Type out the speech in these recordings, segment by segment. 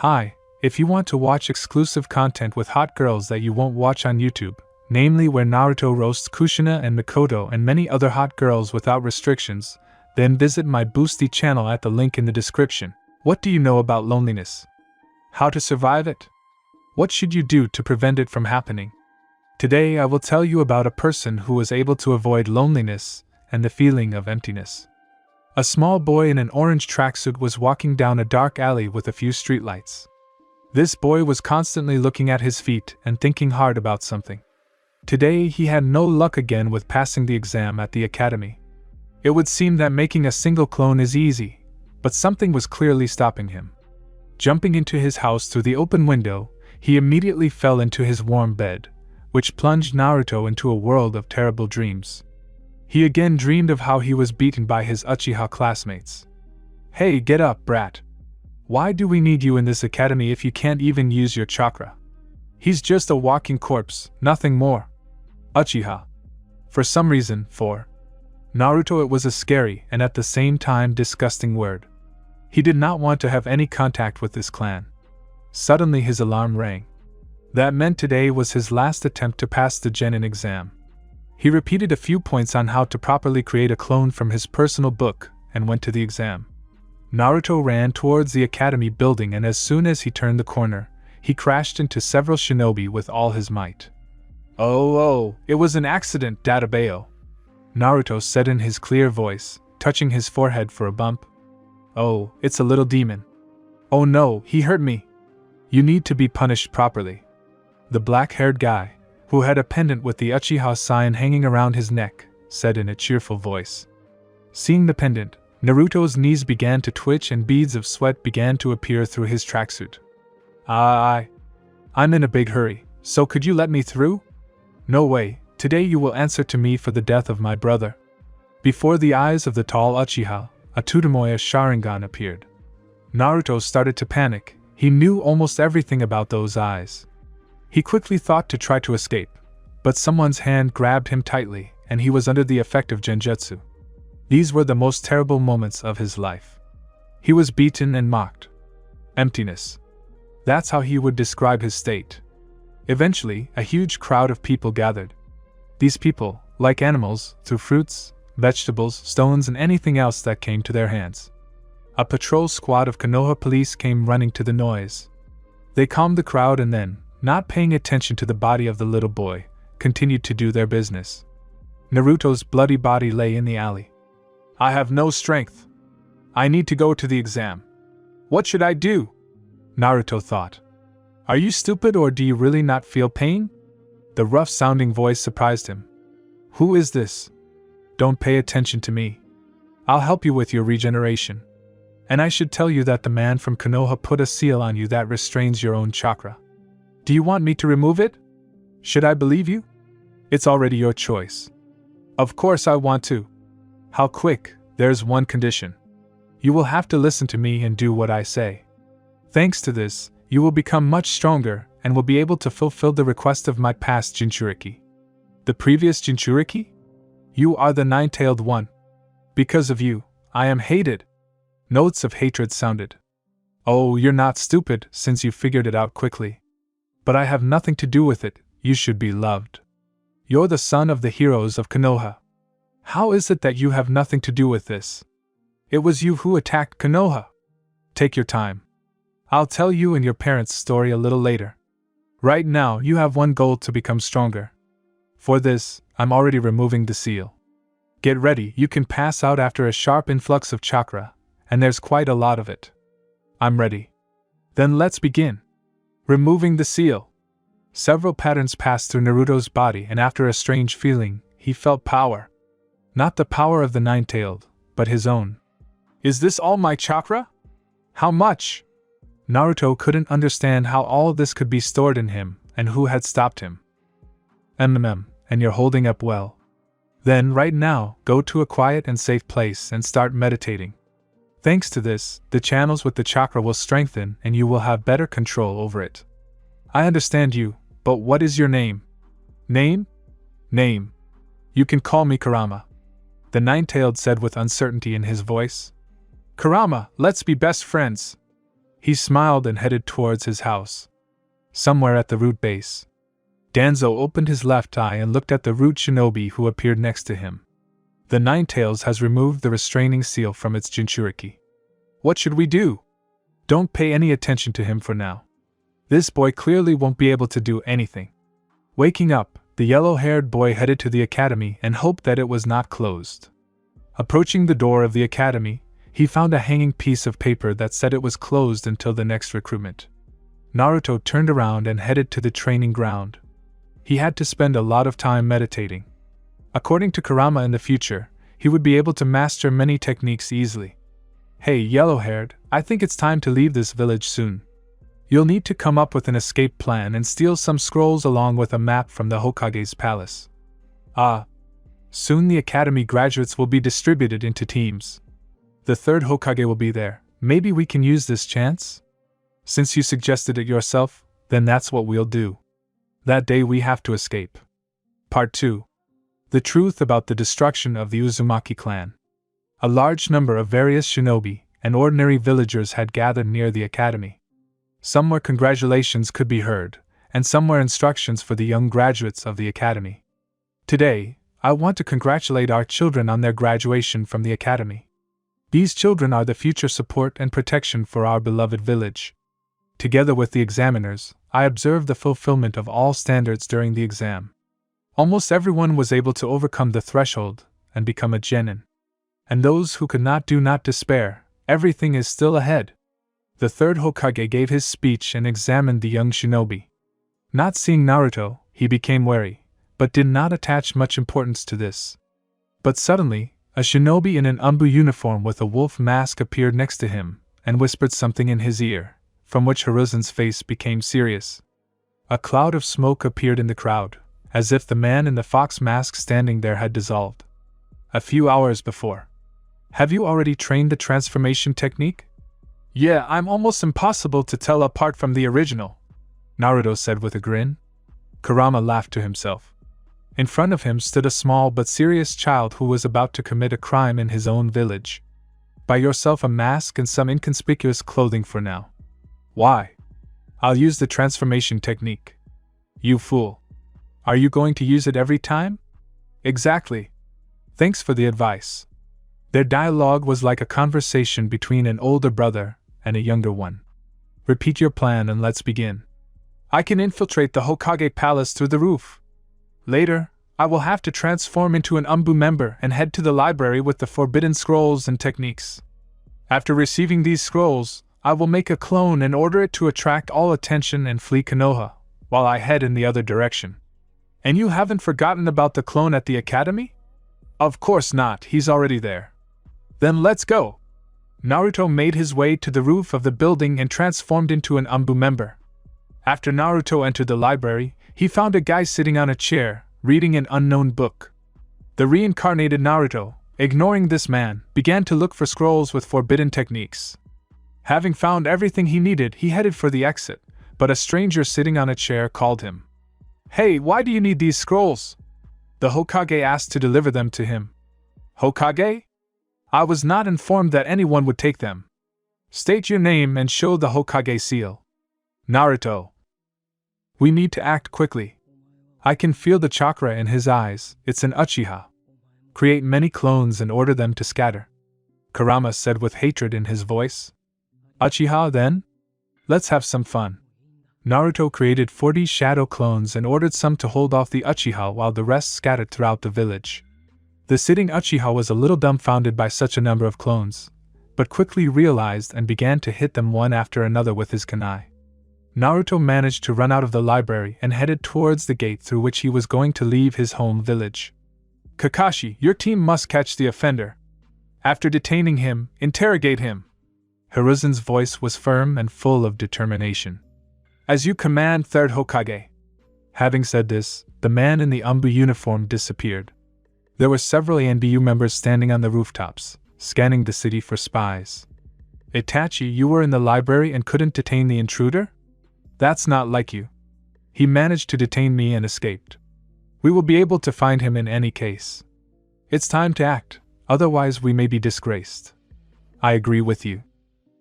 Hi, if you want to watch exclusive content with hot girls that you won't watch on YouTube, namely where Naruto roasts Kushina and Mikoto and many other hot girls without restrictions, then visit my Boosty channel at the link in the description. What do you know about loneliness? How to survive it? What should you do to prevent it from happening? Today I will tell you about a person who was able to avoid loneliness and the feeling of emptiness. A small boy in an orange tracksuit was walking down a dark alley with a few streetlights. This boy was constantly looking at his feet and thinking hard about something. Today he had no luck again with passing the exam at the academy. It would seem that making a single clone is easy, but something was clearly stopping him. Jumping into his house through the open window, he immediately fell into his warm bed, which plunged Naruto into a world of terrible dreams. He again dreamed of how he was beaten by his Uchiha classmates. "Hey, get up, brat. Why do we need you in this academy if you can't even use your chakra? He's just a walking corpse, nothing more." Uchiha. For some reason, for Naruto it was a scary and at the same time disgusting word. He did not want to have any contact with this clan. Suddenly his alarm rang. That meant today was his last attempt to pass the Genin exam. He repeated a few points on how to properly create a clone from his personal book and went to the exam. Naruto ran towards the academy building, and as soon as he turned the corner, he crashed into several shinobi with all his might. Oh, it was an accident, Databeo," Naruto said in his clear voice, touching his forehead for a bump. "Oh, it's a little demon. Oh no, he hurt me. You need to be punished properly," the black-haired guy, who had a pendant with the Uchiha sign hanging around his neck, said in a cheerful voice. Seeing the pendant, Naruto's knees began to twitch and beads of sweat began to appear through his tracksuit. I'm in a big hurry, so could you let me through?" "No way, today you will answer to me for the death of my brother." Before the eyes of the tall Uchiha, a Tsutomoya Sharingan appeared. Naruto started to panic. He knew almost everything about those eyes. He quickly thought to try to escape, but someone's hand grabbed him tightly, and he was under the effect of genjutsu. These were the most terrible moments of his life. He was beaten and mocked. Emptiness. That's how he would describe his state. Eventually, a huge crowd of people gathered. These people, like animals, threw fruits, vegetables, stones, and anything else that came to their hands. A patrol squad of Konoha police came running to the noise. They calmed the crowd and then, not paying attention to the body of the little boy, continued to do their business. Naruto's bloody body lay in the alley. "I have no strength. I need to go to the exam. What should I do?" Naruto thought. "Are you stupid or do you really not feel pain?" The rough-sounding voice surprised him. "Who is this?" "Don't pay attention to me. I'll help you with your regeneration. And I should tell you that the man from Konoha put a seal on you that restrains your own chakra. Do you want me to remove it? Should I believe you? It's already your choice." "Of course I want to." "How quick? There's one condition. You will have to listen to me and do what I say. Thanks to this, you will become much stronger and will be able to fulfill the request of my past Jinchuriki." "The previous Jinchuriki? You are the nine-tailed one. Because of you, I am hated." Notes of hatred sounded. "Oh, you're not stupid since you figured it out quickly. But I have nothing to do with it, you should be loved. You're the son of the heroes of Konoha. How is it that you have nothing to do with this? It was you who attacked Konoha." "Take your time. I'll tell you and your parents' story a little later. Right now you have one goal: to become stronger. For this, I'm already removing the seal. Get ready, you can pass out after a sharp influx of chakra, and there's quite a lot of it." "I'm ready." "Then let's begin." Removing the seal. Several patterns passed through Naruto's body, and after a strange feeling, he felt power. Not the power of the nine-tailed, but his own. "Is this all my chakra? How much?" Naruto couldn't understand how all this could be stored in him, and who had stopped him. And you're holding up well. Then, right now, go to a quiet and safe place and start meditating. Thanks to this, the channels with the chakra will strengthen and you will have better control over it. I understand you, but what is your name? Name? Name. You can call me Kurama, the nine-tailed said with uncertainty in his voice. Kurama, let's be best friends. He smiled and headed towards his house. Somewhere at the root base, Danzo opened his left eye and looked at the root shinobi who appeared next to him. The Ninetales has removed the restraining seal from its Jinchuriki. What should we do? Don't pay any attention to him for now. This boy clearly won't be able to do anything. Waking up, the yellow-haired boy headed to the academy and hoped that it was not closed. Approaching the door of the academy, he found a hanging piece of paper that said it was closed until the next recruitment. Naruto turned around and headed to the training ground. He had to spend a lot of time meditating. According to Kurama, in the future, he would be able to master many techniques easily. Hey, yellow-haired, I think it's time to leave this village soon. You'll need to come up with an escape plan and steal some scrolls along with a map from the Hokage's palace. Soon the academy graduates will be distributed into teams. The third Hokage will be there. Maybe we can use this chance? Since you suggested it yourself, then that's what we'll do. That day we have to escape. Part 2. The truth about the destruction of the Uzumaki clan. A large number of various shinobi and ordinary villagers had gathered near the academy. Somewhere congratulations could be heard, and somewhere instructions for the young graduates of the academy. Today, I want to congratulate our children on their graduation from the academy. These children are the future support and protection for our beloved village. Together with the examiners, I observed the fulfillment of all standards during the exam. Almost everyone was able to overcome the threshold and become a genin. And those who could not do not despair, everything is still ahead. The third Hokage gave his speech and examined the young shinobi. Not seeing Naruto, he became wary, but did not attach much importance to this. But suddenly, a shinobi in an Umbu uniform with a wolf mask appeared next to him, and whispered something in his ear, from which Hiruzen's face became serious. A cloud of smoke appeared in the crowd, as if the man in the fox mask standing there had dissolved. A few hours before. Have you already trained the transformation technique? Yeah, I'm almost impossible to tell apart from the original, Naruto said with a grin. Kurama laughed to himself. In front of him stood a small but serious child who was about to commit a crime in his own village. Buy yourself a mask and some inconspicuous clothing for now. Why? I'll use the transformation technique. You fool. Are you going to use it every time? Exactly. Thanks for the advice. Their dialogue was like a conversation between an older brother and a younger one. Repeat your plan and let's begin. I can infiltrate the Hokage palace through the roof. Later, I will have to transform into an Umbu member and head to the library with the forbidden scrolls and techniques. After receiving these scrolls, I will make a clone and order it to attract all attention and flee Konoha, while I head in the other direction. And you haven't forgotten about the clone at the academy? Of course not, he's already there. Then let's go! Naruto made his way to the roof of the building and transformed into an Umbu member. After Naruto entered the library, he found a guy sitting on a chair, reading an unknown book. The reincarnated Naruto, ignoring this man, began to look for scrolls with forbidden techniques. Having found everything he needed, he headed for the exit, but a stranger sitting on a chair called him. Hey, why do you need these scrolls? The Hokage asked to deliver them to him. Hokage? I was not informed that anyone would take them. State your name and show the Hokage seal. Naruto. We need to act quickly. I can feel the chakra in his eyes, it's an Uchiha. Create many clones and order them to scatter. Kurama said with hatred in his voice. Uchiha then? Let's have some fun. Naruto created 40 shadow clones and ordered some to hold off the Uchiha while the rest scattered throughout the village. The sitting Uchiha was a little dumbfounded by such a number of clones, but quickly realized and began to hit them one after another with his kunai. Naruto managed to run out of the library and headed towards the gate through which he was going to leave his home village. Kakashi, your team must catch the offender. After detaining him, interrogate him. Hiruzen's voice was firm and full of determination. As you command, third Hokage. Having said this, the man in the Umbu uniform disappeared. There were several ANBU members standing on the rooftops, scanning the city for spies. Itachi, you were in the library and couldn't detain the intruder? That's not like you. He managed to detain me and escaped. We will be able to find him in any case. It's time to act, otherwise we may be disgraced. I agree with you.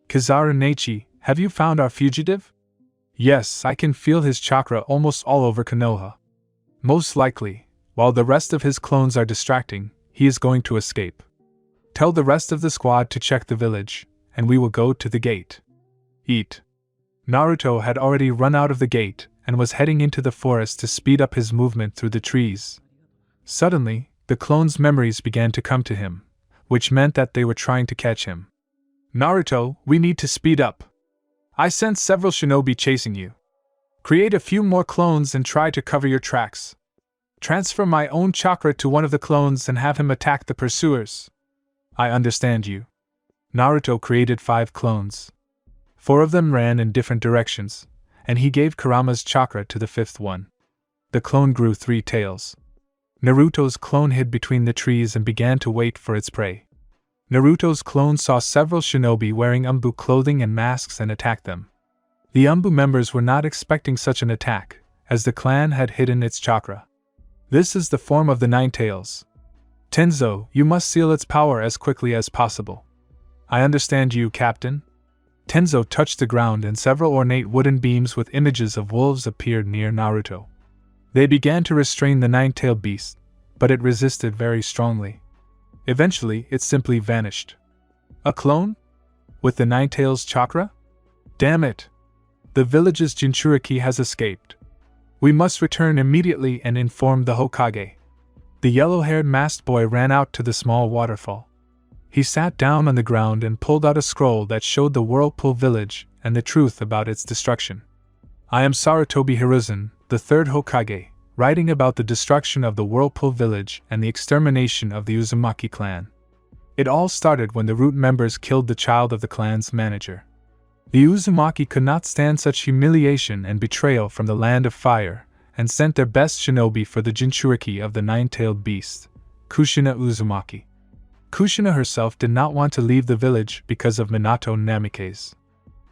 Kizaru Naichi, Have you found our fugitive? Yes, I can feel his chakra almost all over Konoha. Most likely, while the rest of his clones are distracting, he is going to escape. Tell the rest of the squad to check the village, and we will go to the gate. Eat. Naruto had already run out of the gate and was heading into the forest to speed up his movement through the trees. Suddenly, the clones' memories began to come to him, which meant that they were trying to catch him. Naruto, we need to speed up. I sense several shinobi chasing you. Create a few more clones and try to cover your tracks. Transfer my own chakra to one of the clones and have him attack the pursuers. I understand you. Naruto created 5 clones. 4 of them ran in different directions, and he gave Kurama's chakra to the 5th one. The clone grew 3 tails. Naruto's clone hid between the trees and began to wait for its prey. Naruto's clone saw several shinobi wearing Umbu clothing and masks and attacked them. The Umbu members were not expecting such an attack, as the clan had hidden its chakra. This is the form of the 9 tails. Tenzo, you must seal its power as quickly as possible. I understand you, Captain. Tenzo touched the ground and several ornate wooden beams with images of wolves appeared near Naruto. They began to restrain the 9-tailed beast, but it resisted very strongly. Eventually, it simply vanished. A clone? With the 9 tails chakra? Damn it! The village's Jinchuriki has escaped. We must return immediately and inform the Hokage. The yellow-haired masked boy ran out to the small waterfall. He sat down on the ground and pulled out a scroll that showed the Whirlpool village and the truth about its destruction. I am Sarutobi Hiruzen, the 3rd Hokage, writing about the destruction of the Whirlpool village and the extermination of the Uzumaki clan. It all started when the root members killed the child of the clan's manager. The Uzumaki could not stand such humiliation and betrayal from the land of fire, and sent their best shinobi for the Jinchuriki of the 9-tailed beast, Kushina Uzumaki. Kushina herself did not want to leave the village because of Minato Namikaze.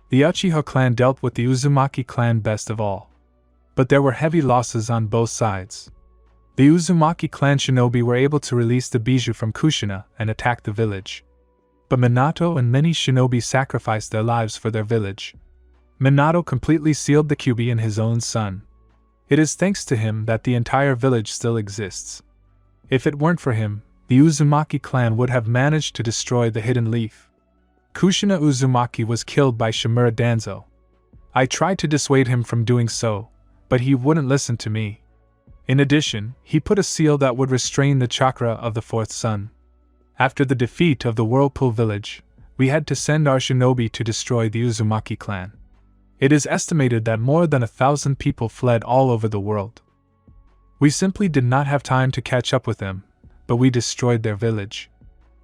The Uchiha clan dealt with the Uzumaki clan best of all. But there were heavy losses on both sides. The Uzumaki clan shinobi were able to release the bijou from Kushina and attack the village. But Minato and many shinobi sacrificed their lives for their village. Minato completely sealed the Kyuubi in his own son. It is thanks to him that the entire village still exists. If it weren't for him, the Uzumaki clan would have managed to destroy the Hidden Leaf. Kushina Uzumaki was killed by Shimura Danzo. I tried to dissuade him from doing so, but he wouldn't listen to me. In addition, he put a seal that would restrain the chakra of the 4th son. After the defeat of the Whirlpool village, we had to send our shinobi to destroy the Uzumaki clan. It is estimated that more than 1,000 people fled all over the world. We simply did not have time to catch up with them, but we destroyed their village.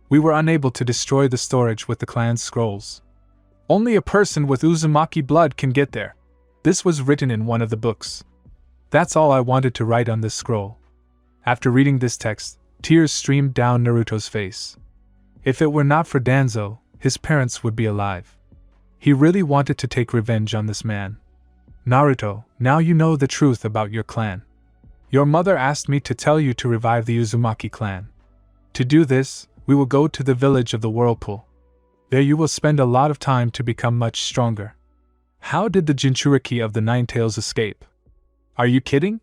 We were unable to destroy the storage with the clan's scrolls. Only a person with Uzumaki blood can get there. This was written in one of the books. That's all I wanted to write on this scroll. After reading this text, tears streamed down Naruto's face. If it were not for Danzo, his parents would be alive. He really wanted to take revenge on this man. Naruto, now you know the truth about your clan. Your mother asked me to tell you to revive the Uzumaki clan. To do this, we will go to the village of the Whirlpool. There you will spend a lot of time to become much stronger. How did the Jinchuriki of the 9 tails escape? Are you kidding?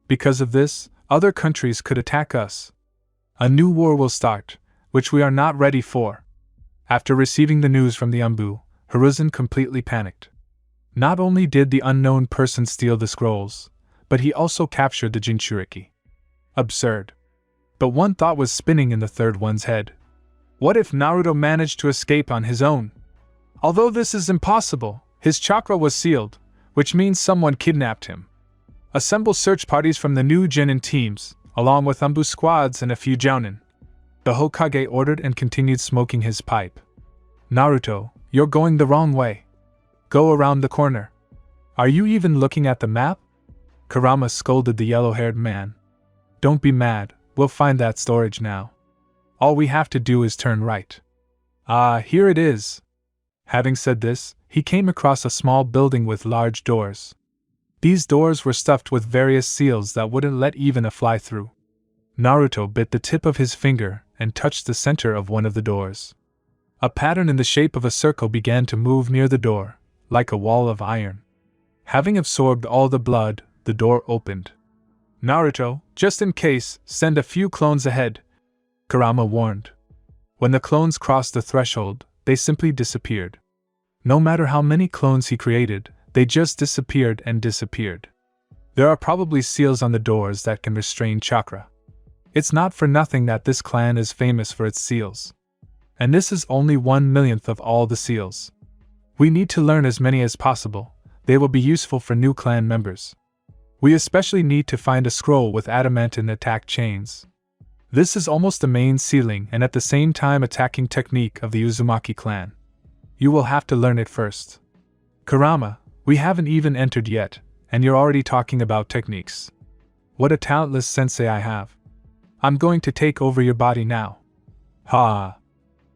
Because of this, other countries could attack us. A new war will start, which we are not ready for. After receiving the news from the Umbu, Hiruzen completely panicked. Not only did the unknown person steal the scrolls, but he also captured the Jinchuriki. Absurd. But one thought was spinning in the 3rd one's head. What if Naruto managed to escape on his own? Although this is impossible, his chakra was sealed, which means someone kidnapped him. Assemble search parties from the new Genin teams, along with Umbu squads and a few jounin. The Hokage ordered and continued smoking his pipe. Naruto, you're going the wrong way. Go around the corner. Are you even looking at the map? Kurama scolded the yellow-haired man. Don't be mad, we'll find that storage now. All we have to do is turn right. Ah, here it is. Having said this, he came across a small building with large doors. These doors were stuffed with various seals that wouldn't let even a fly through. Naruto bit the tip of his finger and touched the center of one of the doors. A pattern in the shape of a circle began to move near the door, like a wall of iron. Having absorbed all the blood, the door opened. Naruto, just in case, send a few clones ahead, Kurama warned. When the clones crossed the threshold, they simply disappeared. No matter how many clones he created, they just disappeared and disappeared. There are probably seals on the doors that can restrain chakra. It's not for nothing that this clan is famous for its seals. And this is only 1/1,000,000th of all the seals. We need to learn as many as possible. They will be useful for new clan members. We especially need to find a scroll with adamantine attack chains. This is almost the main sealing and at the same time attacking technique of the Uzumaki clan. You will have to learn it first. Kurama, we haven't even entered yet, and you're already talking about techniques. What a talentless sensei I have. I'm going to take over your body now. Ha!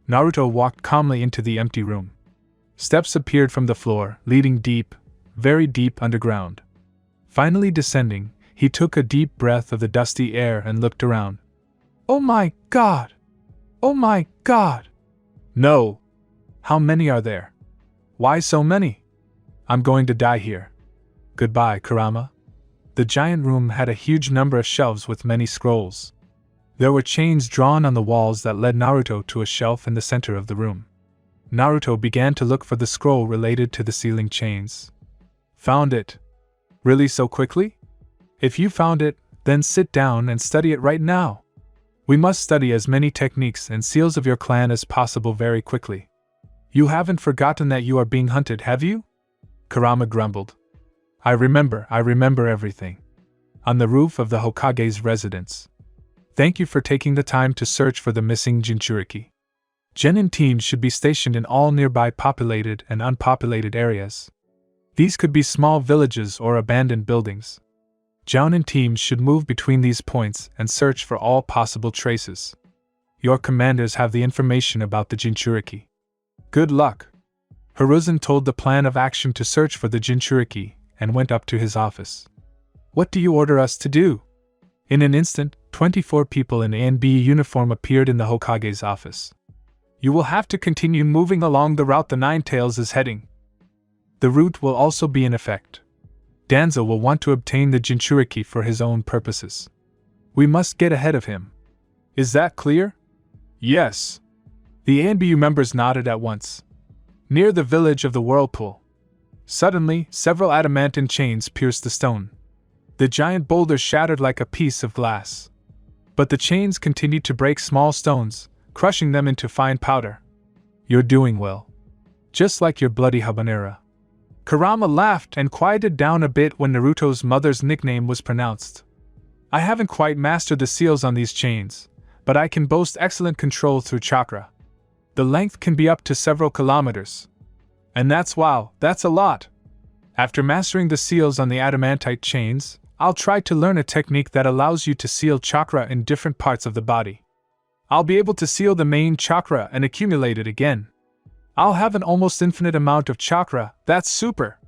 Naruto walked calmly into the empty room. Steps appeared from the floor, leading deep, very deep underground. Finally descending, he took a deep breath of the dusty air and looked around. Oh my God! Oh my God! No! How many are there? Why so many? I'm going to die here. Goodbye, Kurama. The giant room had a huge number of shelves with many scrolls. There were chains drawn on the walls that led Naruto to a shelf in the center of the room. Naruto began to look for the scroll related to the sealing chains. Found it. Really so quickly? If you found it, then sit down and study it right now. We must study as many techniques and seals of your clan as possible very quickly. You haven't forgotten that you are being hunted, have you? Kurama grumbled. I remember everything. On the roof of the Hokage's residence. Thank you for taking the time to search for the missing Jinchuriki. Genin teams should be stationed in all nearby populated and unpopulated areas. These could be small villages or abandoned buildings. Jounin teams should move between these points and search for all possible traces. Your commanders have the information about the Jinchuriki. Good luck. Hiruzen told the plan of action to search for the Jinchuriki and went up to his office. What do you order us to do? In an instant, 24 people in A and B uniform appeared in the Hokage's office. You will have to continue moving along the route the Nine Tails is heading. The route will also be in effect. Danzo will want to obtain the Jinchuriki for his own purposes. We must get ahead of him. Is that clear? Yes. The ANBU members nodded at once. Near the village of the Whirlpool. Suddenly, several adamantine chains pierced the stone. The giant boulder shattered like a piece of glass. But the chains continued to break small stones, crushing them into fine powder. You're doing well. Just like your bloody habanera. Kurama laughed and quieted down a bit when Naruto's mother's nickname was pronounced. I haven't quite mastered the seals on these chains, but I can boast excellent control through chakra. The length can be up to several kilometers. And that's a lot. After mastering the seals on the adamantite chains, I'll try to learn a technique that allows you to seal chakra in different parts of the body. I'll be able to seal the main chakra and accumulate it again. I'll have an almost infinite amount of chakra, that's super.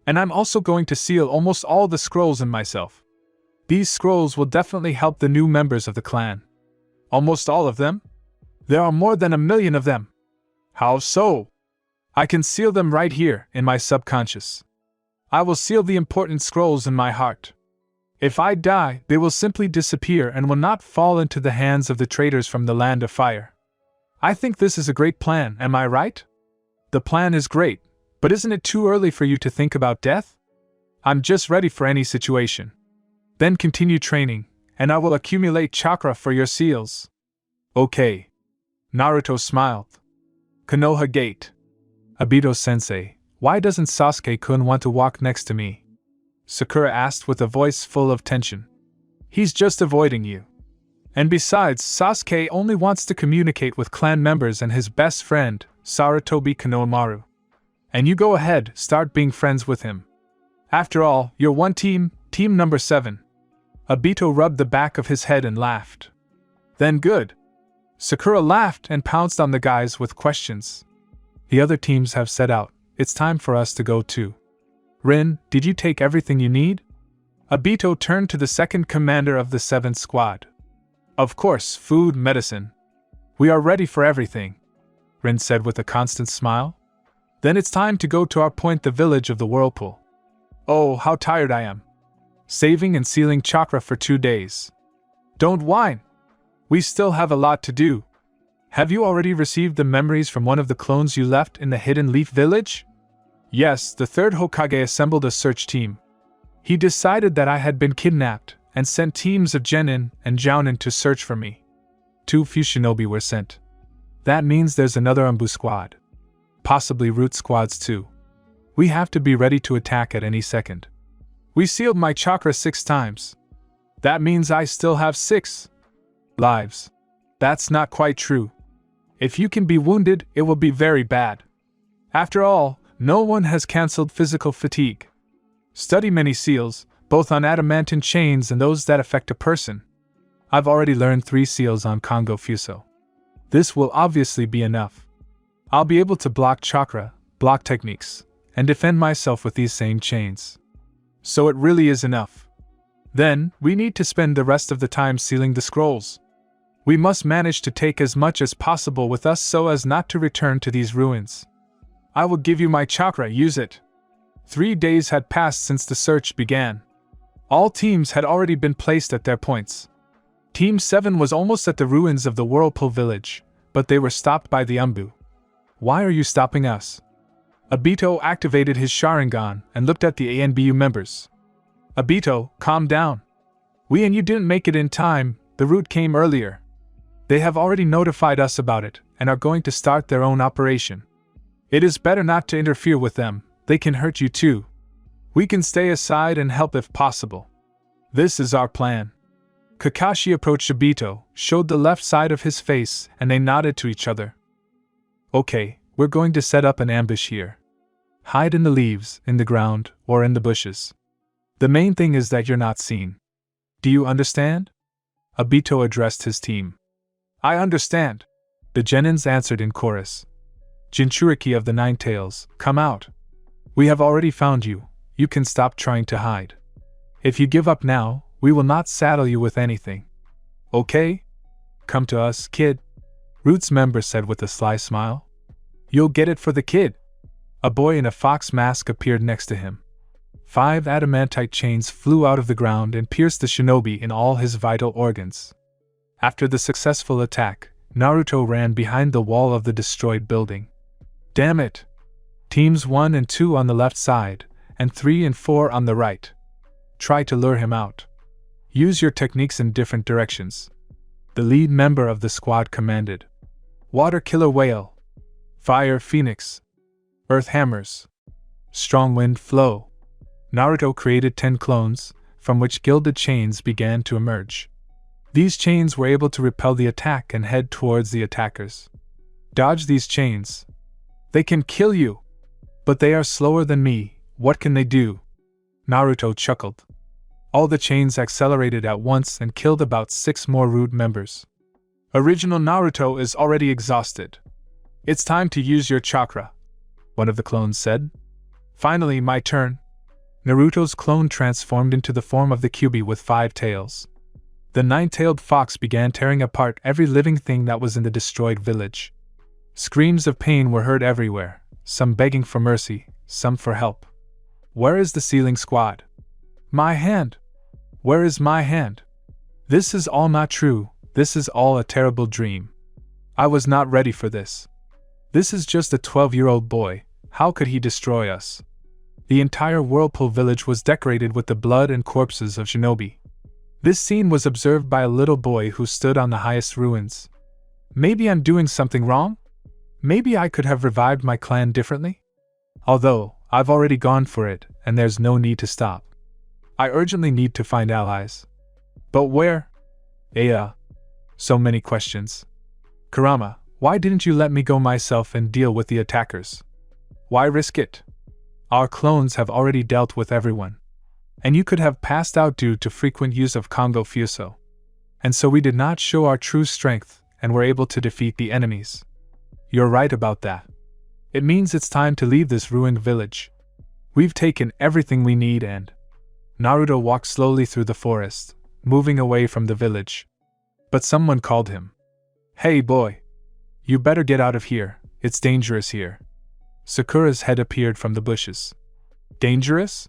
And I'm also going to seal almost all the scrolls in myself. These scrolls will definitely help the new members of the clan. Almost all of them? There are more than 1,000,000 of them. How so? I can seal them right here, in my subconscious. I will seal the important scrolls in my heart. If I die, they will simply disappear and will not fall into the hands of the traitors from the land of fire. I think this is a great plan, am I right? The plan is great, but isn't it too early for you to think about death? I'm just ready for any situation. Then continue training, and I will accumulate chakra for your seals. Okay. Naruto smiled. Konoha Gate. Obito-sensei, why doesn't Sasuke-kun want to walk next to me? Sakura asked with a voice full of tension. He's just avoiding you. And besides, Sasuke only wants to communicate with clan members and his best friend, Sarutobi Konohamaru. And you go ahead, start being friends with him. After all, you're one team, team number 7. Obito rubbed the back of his head and laughed. Then good. Sakura laughed and pounced on the guys with questions. The other teams have set out, it's time for us to go too. Rin, did you take everything you need? Obito turned to the second commander of the 7th squad. Of course, food, medicine. We are ready for everything, Rin said with a constant smile. Then it's time to go to our point, the village of the whirlpool. Oh, how tired I am. Saving and sealing chakra for 2 days. Don't whine. We still have a lot to do. Have you already received the memories from one of the clones you left in the Hidden Leaf Village? Yes, the third Hokage assembled a search team. He decided that I had been kidnapped and sent teams of Genin and Jounin to search for me. 2 few shinobi were sent. That means there's another Umbu squad. Possibly root squads too. We have to be ready to attack at any second. We sealed my chakra 6 times. That means I still have 6 lives. That's not quite true. If you can be wounded, it will be very bad. After all, no one has cancelled physical fatigue. Study many seals, both on adamantine chains and those that affect a person. I've already learned 3 seals on Kongo Fuso. This will obviously be enough. I'll be able to block chakra, block techniques, and defend myself with these same chains. So it really is enough. Then, we need to spend the rest of the time sealing the scrolls. We must manage to take as much as possible with us so as not to return to these ruins. I will give you my chakra, use it. 3 days had passed since the search began. All teams had already been placed at their points. Team 7 was almost at the ruins of the Whirlpool village, but they were stopped by the Umbu. Why are you stopping us? Obito activated his Sharingan and looked at the ANBU members. Obito, calm down. We and you didn't make it in time, the route came earlier. They have already notified us about it and are going to start their own operation. It is better not to interfere with them, they can hurt you too. We can stay aside and help if possible. This is our plan. Kakashi approached Obito, showed the left side of his face, and they nodded to each other. Okay, we're going to set up an ambush here. Hide in the leaves, in the ground, or in the bushes. The main thing is that you're not seen. Do you understand? Obito addressed his team. I understand. The Genins answered in chorus. Jinchuriki of the Nine Tails, come out. We have already found you, you can stop trying to hide. If you give up now, we will not saddle you with anything. Okay? Come to us, kid. Root's member said with a sly smile. You'll get it for the kid. A boy in a fox mask appeared next to him. 5 adamantite chains flew out of the ground and pierced the shinobi in all his vital organs. After the successful attack, Naruto ran behind the wall of the destroyed building. Damn it! Teams 1 and 2 on the left side, and 3 and 4 on the right. Try to lure him out. Use your techniques in different directions. The lead member of the squad commanded. Water Killer Whale. Fire Phoenix. Earth Hammers. Strong Wind Flow. Naruto created 10 clones, from which gilded chains began to emerge. These chains were able to repel the attack and head towards the attackers. Dodge these chains. They can kill you. But they are slower than me, what can they do? Naruto chuckled. All the chains accelerated at once and killed about 6 more rude members. Original Naruto is already exhausted. It's time to use your chakra, one of the clones said. Finally, my turn. Naruto's clone transformed into the form of the Kyuubi with 5 tails. The 9-tailed fox began tearing apart every living thing that was in the destroyed village. Screams of pain were heard everywhere, some begging for mercy, some for help. Where is the sealing squad? My hand! Where is my hand? This is all not true, this is all a terrible dream. I was not ready for this. This is just a 12-year-old boy, how could he destroy us? The entire Whirlpool village was decorated with the blood and corpses of shinobi. This scene was observed by a little boy who stood on the highest ruins. Maybe I'm doing something wrong? Maybe I could have revived my clan differently? Although, I've already gone for it, and there's no need to stop. I urgently need to find allies. But where? So many questions. Kurama, why didn't you let me go myself and deal with the attackers? Why risk it? Our clones have already dealt with everyone. And you could have passed out due to frequent use of Kongo Fuso. And so we did not show our true strength, and were able to defeat the enemies. You're right about that. It means it's time to leave this ruined village. We've taken everything we need and... Naruto walked slowly through the forest, moving away from the village. But someone called him. Hey boy! You better get out of here, it's dangerous here. Sakura's head appeared from the bushes. Dangerous?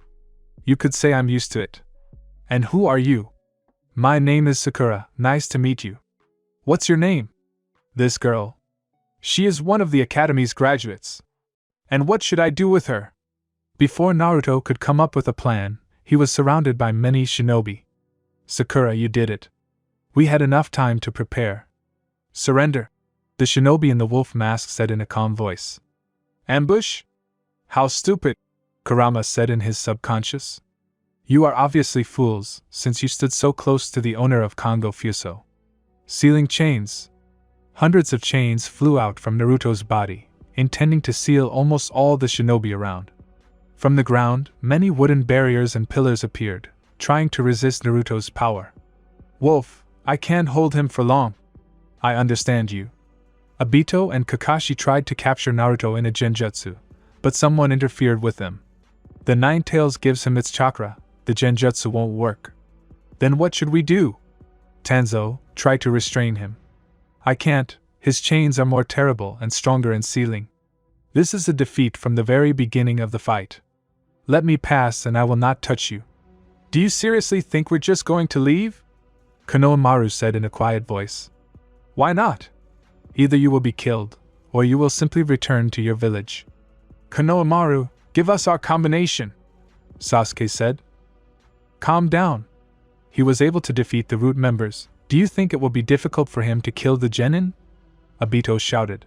You could say I'm used to it. And who are you? My name is Sakura, nice to meet you. What's your name? This girl. She is one of the Academy's graduates. And what should I do with her? Before Naruto could come up with a plan, he was surrounded by many shinobi. Sakura, you did it. We had enough time to prepare. Surrender, the shinobi in the wolf mask said in a calm voice. Ambush? How stupid, Kurama said in his subconscious. You are obviously fools, since you stood so close to the owner of Kongo Fuso. Sealing chains. Hundreds of chains flew out from Naruto's body, intending to seal almost all the shinobi around. From the ground, many wooden barriers and pillars appeared, trying to resist Naruto's power. Wolf, I can't hold him for long. I understand you. Obito and Kakashi tried to capture Naruto in a genjutsu, but someone interfered with them. The Nine Tails gives him its chakra, the genjutsu won't work. Then what should we do? Tanzo, try to restrain him. I can't, his chains are more terrible and stronger in sealing. This is a defeat from the very beginning of the fight. Let me pass and I will not touch you. Do you seriously think we're just going to leave? Konohamaru said in a quiet voice. Why not? Either you will be killed, or you will simply return to your village. Konohamaru, give us our combination, Sasuke said. Calm down. He was able to defeat the root members. Do you think it will be difficult for him to kill the genin? Obito shouted.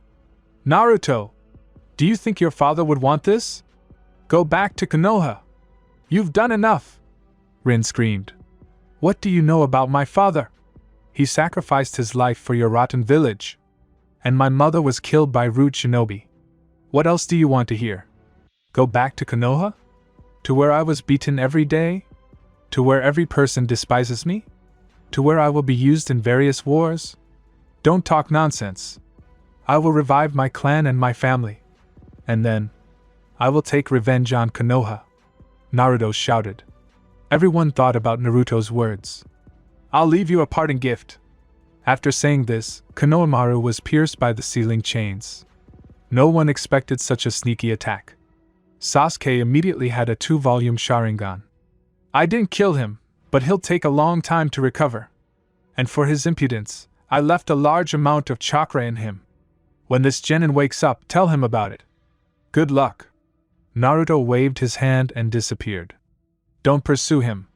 Naruto! Do you think your father would want this? Go back to Konoha! You've done enough! Rin screamed. What do you know about my father? He sacrificed his life for your rotten village. And my mother was killed by rude shinobi. What else do you want to hear? Go back to Konoha? To where I was beaten every day? To where every person despises me? To where I will be used in various wars? Don't talk nonsense. I will revive my clan and my family. And then, I will take revenge on Konoha. Naruto shouted. Everyone thought about Naruto's words. I'll leave you a parting gift. After saying this, Konohamaru was pierced by the sealing chains. No one expected such a sneaky attack. Sasuke immediately had a 2-volume Sharingan. I didn't kill him, but he'll take a long time to recover. And for his impudence, I left a large amount of chakra in him. When this genin wakes up, tell him about it. Good luck. Naruto waved his hand and disappeared. Don't pursue him.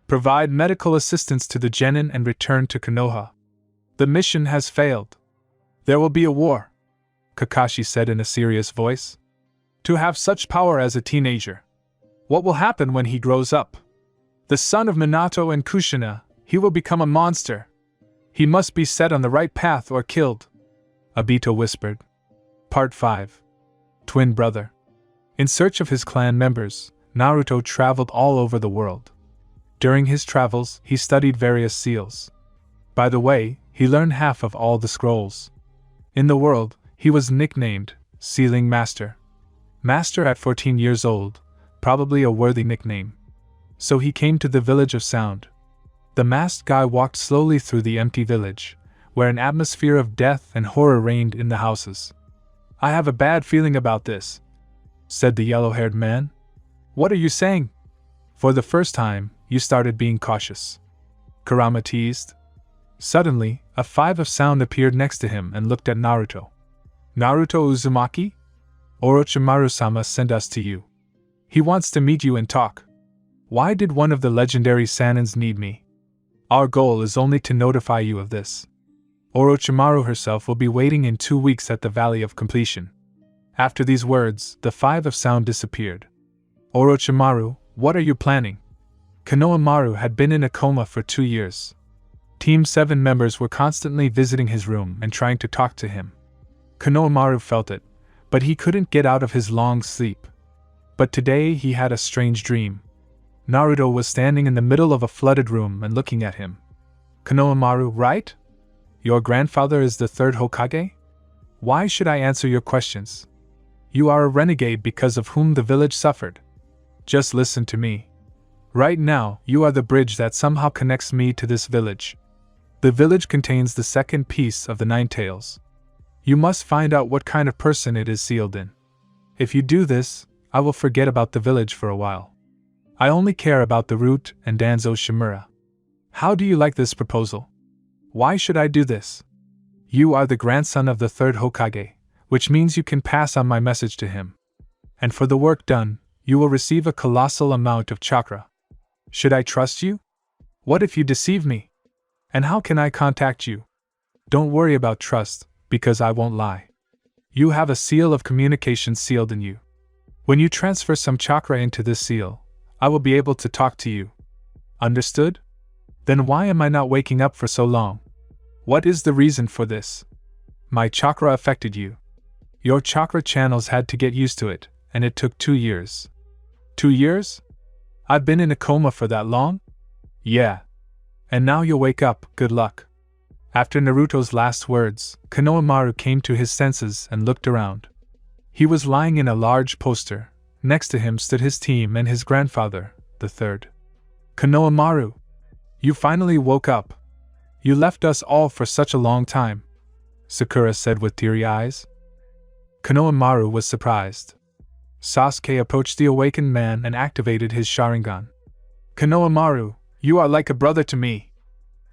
Provide medical assistance to the genin and return to Konoha. The mission has failed. There will be a war, Kakashi said in a serious voice. To have such power as a teenager. What will happen when he grows up? The son of Minato and Kushina, he will become a monster. He must be set on the right path or killed, Obito whispered. Part 5. Twin Brother. In search of his clan members, Naruto traveled all over the world. During his travels, he studied various seals. By the way, he learned half of all the scrolls. In the world, he was nicknamed Sealing Master. Master at 14 years old, probably a worthy nickname. So he came to the village of Sound. The masked guy walked slowly through the empty village, where an atmosphere of death and horror reigned in the houses. I have a bad feeling about this, said the yellow-haired man. What are you saying? For the first time, you started being cautious, Kurama teased. Suddenly, a 5 of Sound appeared next to him and looked at Naruto. Naruto Uzumaki? Orochimaru-sama sent us to you. He wants to meet you and talk. Why did one of the legendary Sanins need me? Our goal is only to notify you of this. Orochimaru herself will be waiting in 2 weeks at the Valley of Completion. After these words, the 5 of Sound disappeared. Orochimaru, what are you planning? Konohamaru had been in a coma for 2 years. Team 7 members were constantly visiting his room and trying to talk to him. Konohamaru felt it, but he couldn't get out of his long sleep. But today he had a strange dream. Naruto was standing in the middle of a flooded room and looking at him. Konohamaru, right? Your grandfather is the 3rd Hokage? Why should I answer your questions? You are a renegade because of whom the village suffered. Just listen to me. Right now, you are the bridge that somehow connects me to this village. The village contains the second piece of the 9 tails. You must find out what kind of person it is sealed in. If you do this, I will forget about the village for a while. I only care about the root and Danzo Shimura. How do you like this proposal? Why should I do this? You are the grandson of the third Hokage, which means you can pass on my message to him. And for the work done, you will receive a colossal amount of chakra. Should I trust you? What if you deceive me? And how can I contact you? Don't worry about trust, because I won't lie. You have a seal of communication sealed in you. When you transfer some chakra into this seal, I will be able to talk to you. Understood? Then why am I not waking up for so long? What is the reason for this? My chakra affected you. Your chakra channels had to get used to it, and it took 2 years. 2 years? I've been in a coma for that long? Yeah. And now you'll wake up, good luck. After Naruto's last words, Konohamaru came to his senses and looked around. He was lying in a large poster. Next to him stood his team and his grandfather, the third. Konohamaru! You finally woke up. You left us all for such a long time, Sakura said with teary eyes. Konohamaru was surprised. Sasuke approached the awakened man and activated his Sharingan. Konohamaru, you are like a brother to me.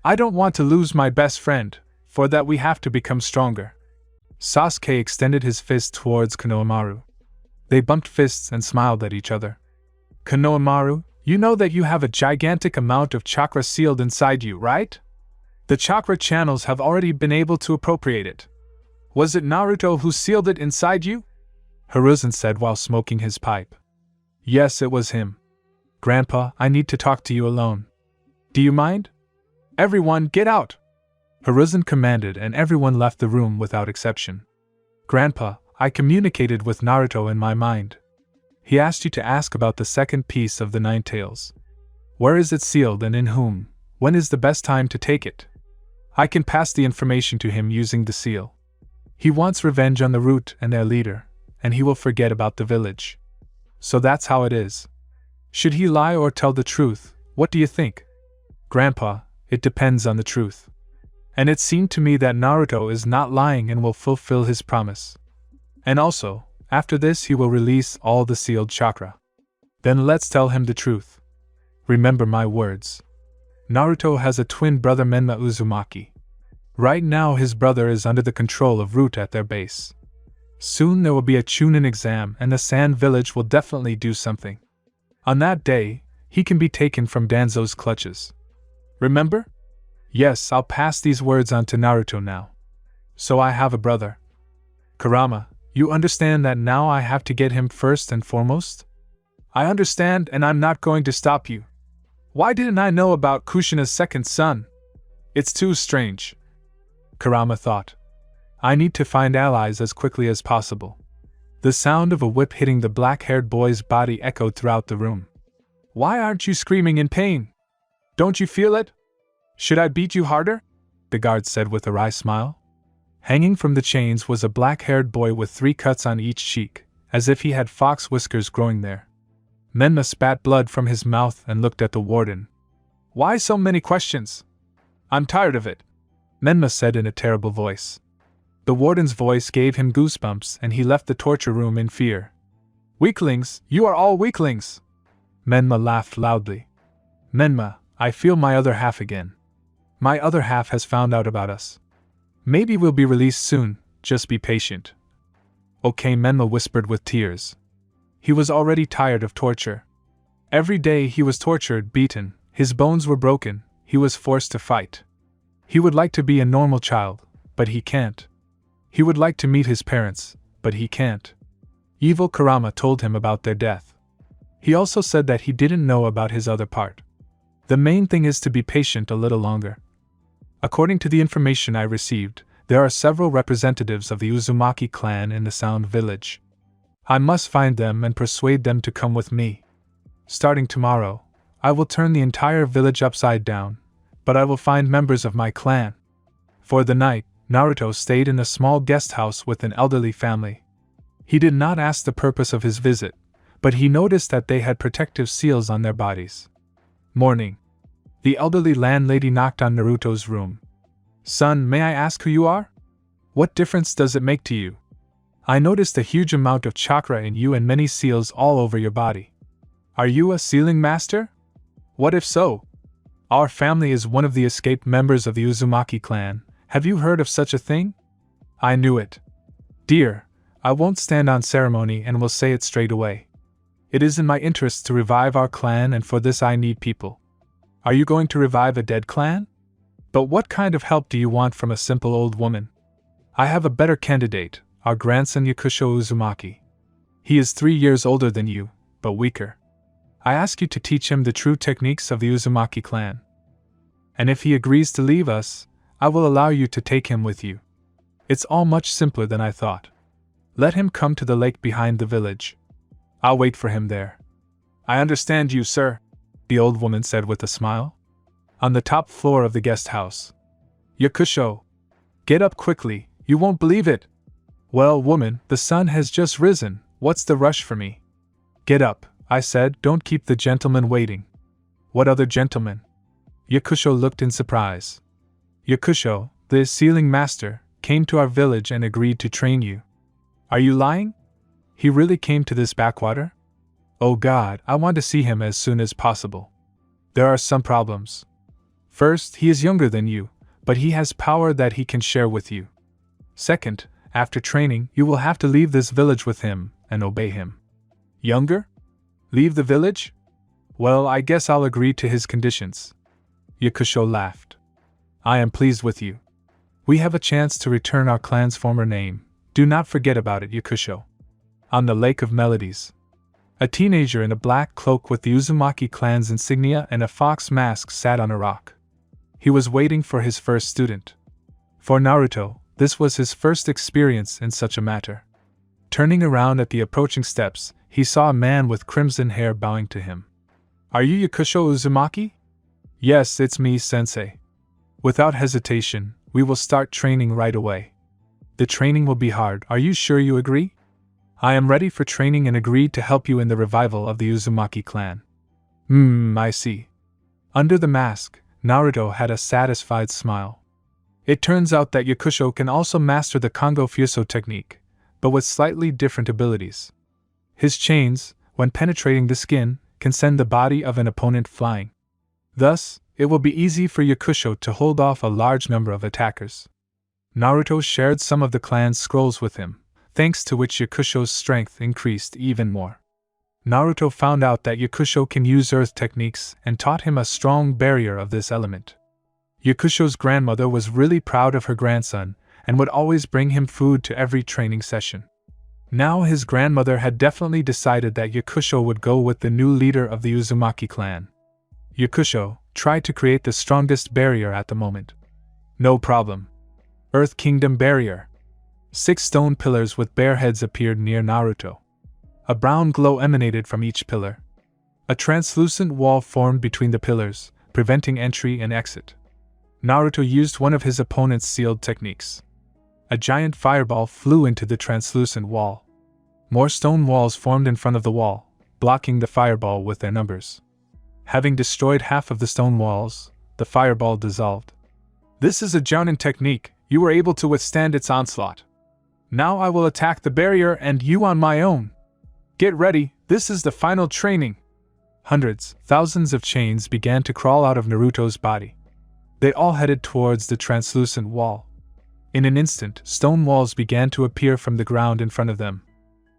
I don't want to lose my best friend, for that we have to become stronger. Sasuke extended his fist towards Konohamaru. They bumped fists and smiled at each other. Konohamaru, you know that you have a gigantic amount of chakra sealed inside you, right? The chakra channels have already been able to appropriate it. Was it Naruto who sealed it inside you? Hiruzen said while smoking his pipe. Yes, it was him. Grandpa, I need to talk to you alone. Do you mind? Everyone, get out! Hiruzen commanded, and everyone left the room without exception. Grandpa, I communicated with Naruto in my mind. He asked you to ask about the second piece of the 9 tails. Where is it sealed and in whom? When is the best time to take it? I can pass the information to him using the seal. He wants revenge on the root and their leader, and he will forget about the village. So that's how it is. Should he lie or tell the truth? What do you think? Grandpa, it depends on the truth. And it seemed to me that Naruto is not lying and will fulfill his promise. And also, after this he will release all the sealed chakra. Then let's tell him the truth. Remember my words. Naruto has a twin brother Menma Uzumaki. Right now his brother is under the control of Root at their base. Soon there will be a Chunin exam and the Sand Village will definitely do something. On that day, he can be taken from Danzo's clutches. Remember? Yes, I'll pass these words on to Naruto now. So I have a brother. Kurama, you understand that now I have to get him first and foremost? I understand, and I'm not going to stop you. Why didn't I know about Kushina's second son? It's too strange. Kurama thought. I need to find allies as quickly as possible. The sound of a whip hitting the black-haired boy's body echoed throughout the room. Why aren't you screaming in pain? Don't you feel it? Should I beat you harder? The guard said with a wry smile. Hanging from the chains was a black-haired boy with 3 cuts on each cheek, as if he had fox whiskers growing there. Menma spat blood from his mouth and looked at the warden. Why so many questions? I'm tired of it, Menma said in a terrible voice. The warden's voice gave him goosebumps and he left the torture room in fear. Weaklings, you are all weaklings! Menma laughed loudly. Menma, I feel my other half again. My other half has found out about us. Maybe we'll be released soon, just be patient. Okay, Menma whispered with tears. He was already tired of torture. Every day he was tortured, beaten, his bones were broken, he was forced to fight. He would like to be a normal child, but he can't. He would like to meet his parents, but he can't. Evil Kurama told him about their death. He also said that he didn't know about his other part. The main thing is to be patient a little longer. According to the information I received, there are several representatives of the Uzumaki clan in the Sound Village. I must find them and persuade them to come with me. Starting tomorrow, I will turn the entire village upside down, but I will find members of my clan. For the night, Naruto stayed in a small guest house with an elderly family. He did not ask the purpose of his visit, but he noticed that they had protective seals on their bodies. Morning. The elderly landlady knocked on Naruto's room. Son, may I ask who you are? What difference does it make to you? I noticed a huge amount of chakra in you and many seals all over your body. Are you a sealing master? What if so? Our family is one of the escaped members of the Uzumaki clan. Have you heard of such a thing? I knew it. Dear, I won't stand on ceremony and will say it straight away. It is in my interest to revive our clan, and for this I need people. Are you going to revive a dead clan? But what kind of help do you want from a simple old woman? I have a better candidate, our grandson Yakusho Uzumaki. He is 3 years older than you, but weaker. I ask you to teach him the true techniques of the Uzumaki clan. And if he agrees to leave us, I will allow you to take him with you. It's all much simpler than I thought. Let him come to the lake behind the village. I'll wait for him there. I understand you, sir, the old woman said with a smile. On the top floor of the guest house. Yakusho, get up quickly, you won't believe it. Well, woman, the sun has just risen, what's the rush for me? Get up, I said, don't keep the gentleman waiting. What other gentleman? Yakusho looked in surprise. Yakusho, the sealing master, came to our village and agreed to train you. Are you lying? He really came to this backwater? Oh God, I want to see him as soon as possible. There are some problems. First, he is younger than you, but he has power that he can share with you. Second, after training, you will have to leave this village with him and obey him. Younger? Leave the village? Well, I guess I'll agree to his conditions. Yakusho laughed. I am pleased with you. We have a chance to return our clan's former name. Do not forget about it, Yakusho. On the Lake of Melodies. A teenager in a black cloak with the Uzumaki clan's insignia and a fox mask sat on a rock. He was waiting for his first student. For Naruto, this was his first experience in such a matter. Turning around at the approaching steps, he saw a man with crimson hair bowing to him. Are you Yakusho Uzumaki? Yes, it's me, sensei. Without hesitation, we will start training right away. The training will be hard, are you sure you agree? I am ready for training and agreed to help you in the revival of the Uzumaki clan. I see. Under the mask, Naruto had a satisfied smile. It turns out that Yakusho can also master the Kongo Fuso technique, but with slightly different abilities. His chains, when penetrating the skin, can send the body of an opponent flying. Thus, it will be easy for Yakusho to hold off a large number of attackers. Naruto shared some of the clan's scrolls with him, thanks to which Yakusho's strength increased even more. Naruto found out that Yakusho can use earth techniques and taught him a strong barrier of this element. Yakusho's grandmother was really proud of her grandson and would always bring him food to every training session. Now his grandmother had definitely decided that Yakusho would go with the new leader of the Uzumaki clan. Yakusho, try to create the strongest barrier at the moment. No problem. Earth Kingdom Barrier. 6 stone pillars with bare heads appeared near Naruto. A brown glow emanated from each pillar. A translucent wall formed between the pillars, preventing entry and exit. Naruto used one of his opponent's sealed techniques. A giant fireball flew into the translucent wall. More stone walls formed in front of the wall, blocking the fireball with their numbers. Having destroyed half of the stone walls, the fireball dissolved. This is a Jounin technique, you were able to withstand its onslaught. Now I will attack the barrier and you on my own. Get ready, this is the final training. Hundreds, thousands of chains began to crawl out of Naruto's body. They all headed towards the translucent wall. In an instant, stone walls began to appear from the ground in front of them.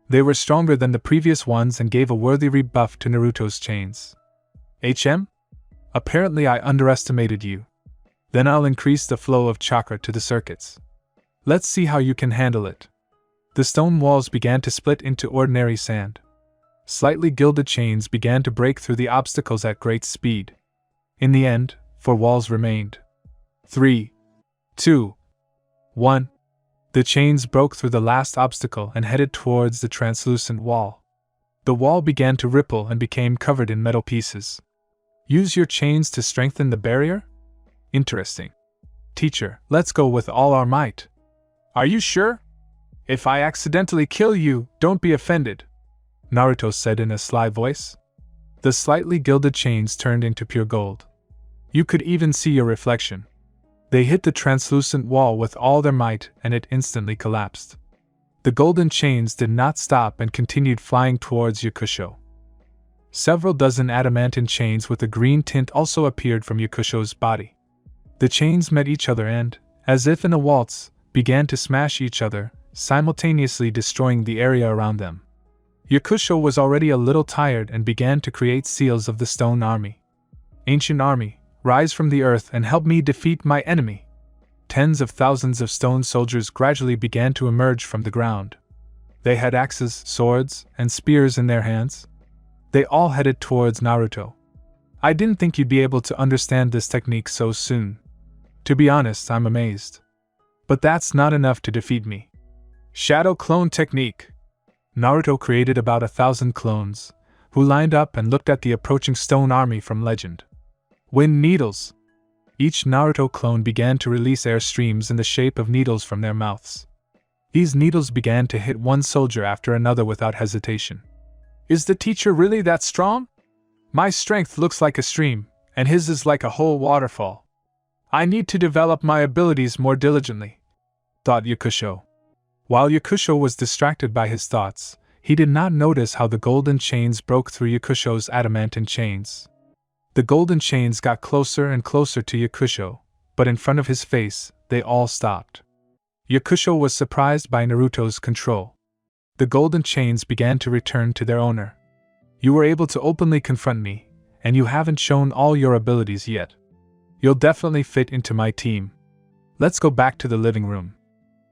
They were stronger than the previous ones and gave a worthy rebuff to Naruto's chains. Apparently I underestimated you. Then I'll increase the flow of chakra to the circuits. Let's see how you can handle it. The stone walls began to split into ordinary sand. Slightly gilded chains began to break through the obstacles at great speed. In the end, 4 walls remained. 3, 2, 1. The chains broke through the last obstacle and headed towards the translucent wall. The wall began to ripple and became covered in metal pieces. Use your chains to strengthen the barrier? Interesting. Teacher, let's go with all our might. Are you sure? If I accidentally kill you, don't be offended, Naruto said in a sly voice. The slightly gilded chains turned into pure gold. You could even see your reflection. They hit the translucent wall with all their might and it instantly collapsed. The golden chains did not stop and continued flying towards Yakusho. Several dozen adamantine chains with a green tint also appeared from Yakusho's body. The chains met each other and, as if in a waltz, began to smash each other, simultaneously destroying the area around them. Yakusho was already a little tired and began to create seals of the stone army. Ancient army, rise from the earth and help me defeat my enemy. Tens of thousands of stone soldiers gradually began to emerge from the ground. They had axes, swords, and spears in their hands. They all headed towards Naruto. I didn't think you'd be able to understand this technique so soon. To be honest, I'm amazed. But that's not enough to defeat me. Shadow clone technique. Naruto created about 1,000 clones, who lined up and looked at the approaching stone army from legend. Wind needles. Each Naruto clone began to release air streams in the shape of needles from their mouths. These needles began to hit one soldier after another without hesitation. Is the teacher really that strong? My strength looks like a stream, and his is like a whole waterfall. I need to develop my abilities more diligently, thought Yakusho. While Yakusho was distracted by his thoughts, he did not notice how the golden chains broke through Yakusho's adamantine chains. The golden chains got closer and closer to Yakusho, but in front of his face, they all stopped. Yakusho was surprised by Naruto's control. The golden chains began to return to their owner. You were able to openly confront me, and you haven't shown all your abilities yet. You'll definitely fit into my team. Let's go back to the living room.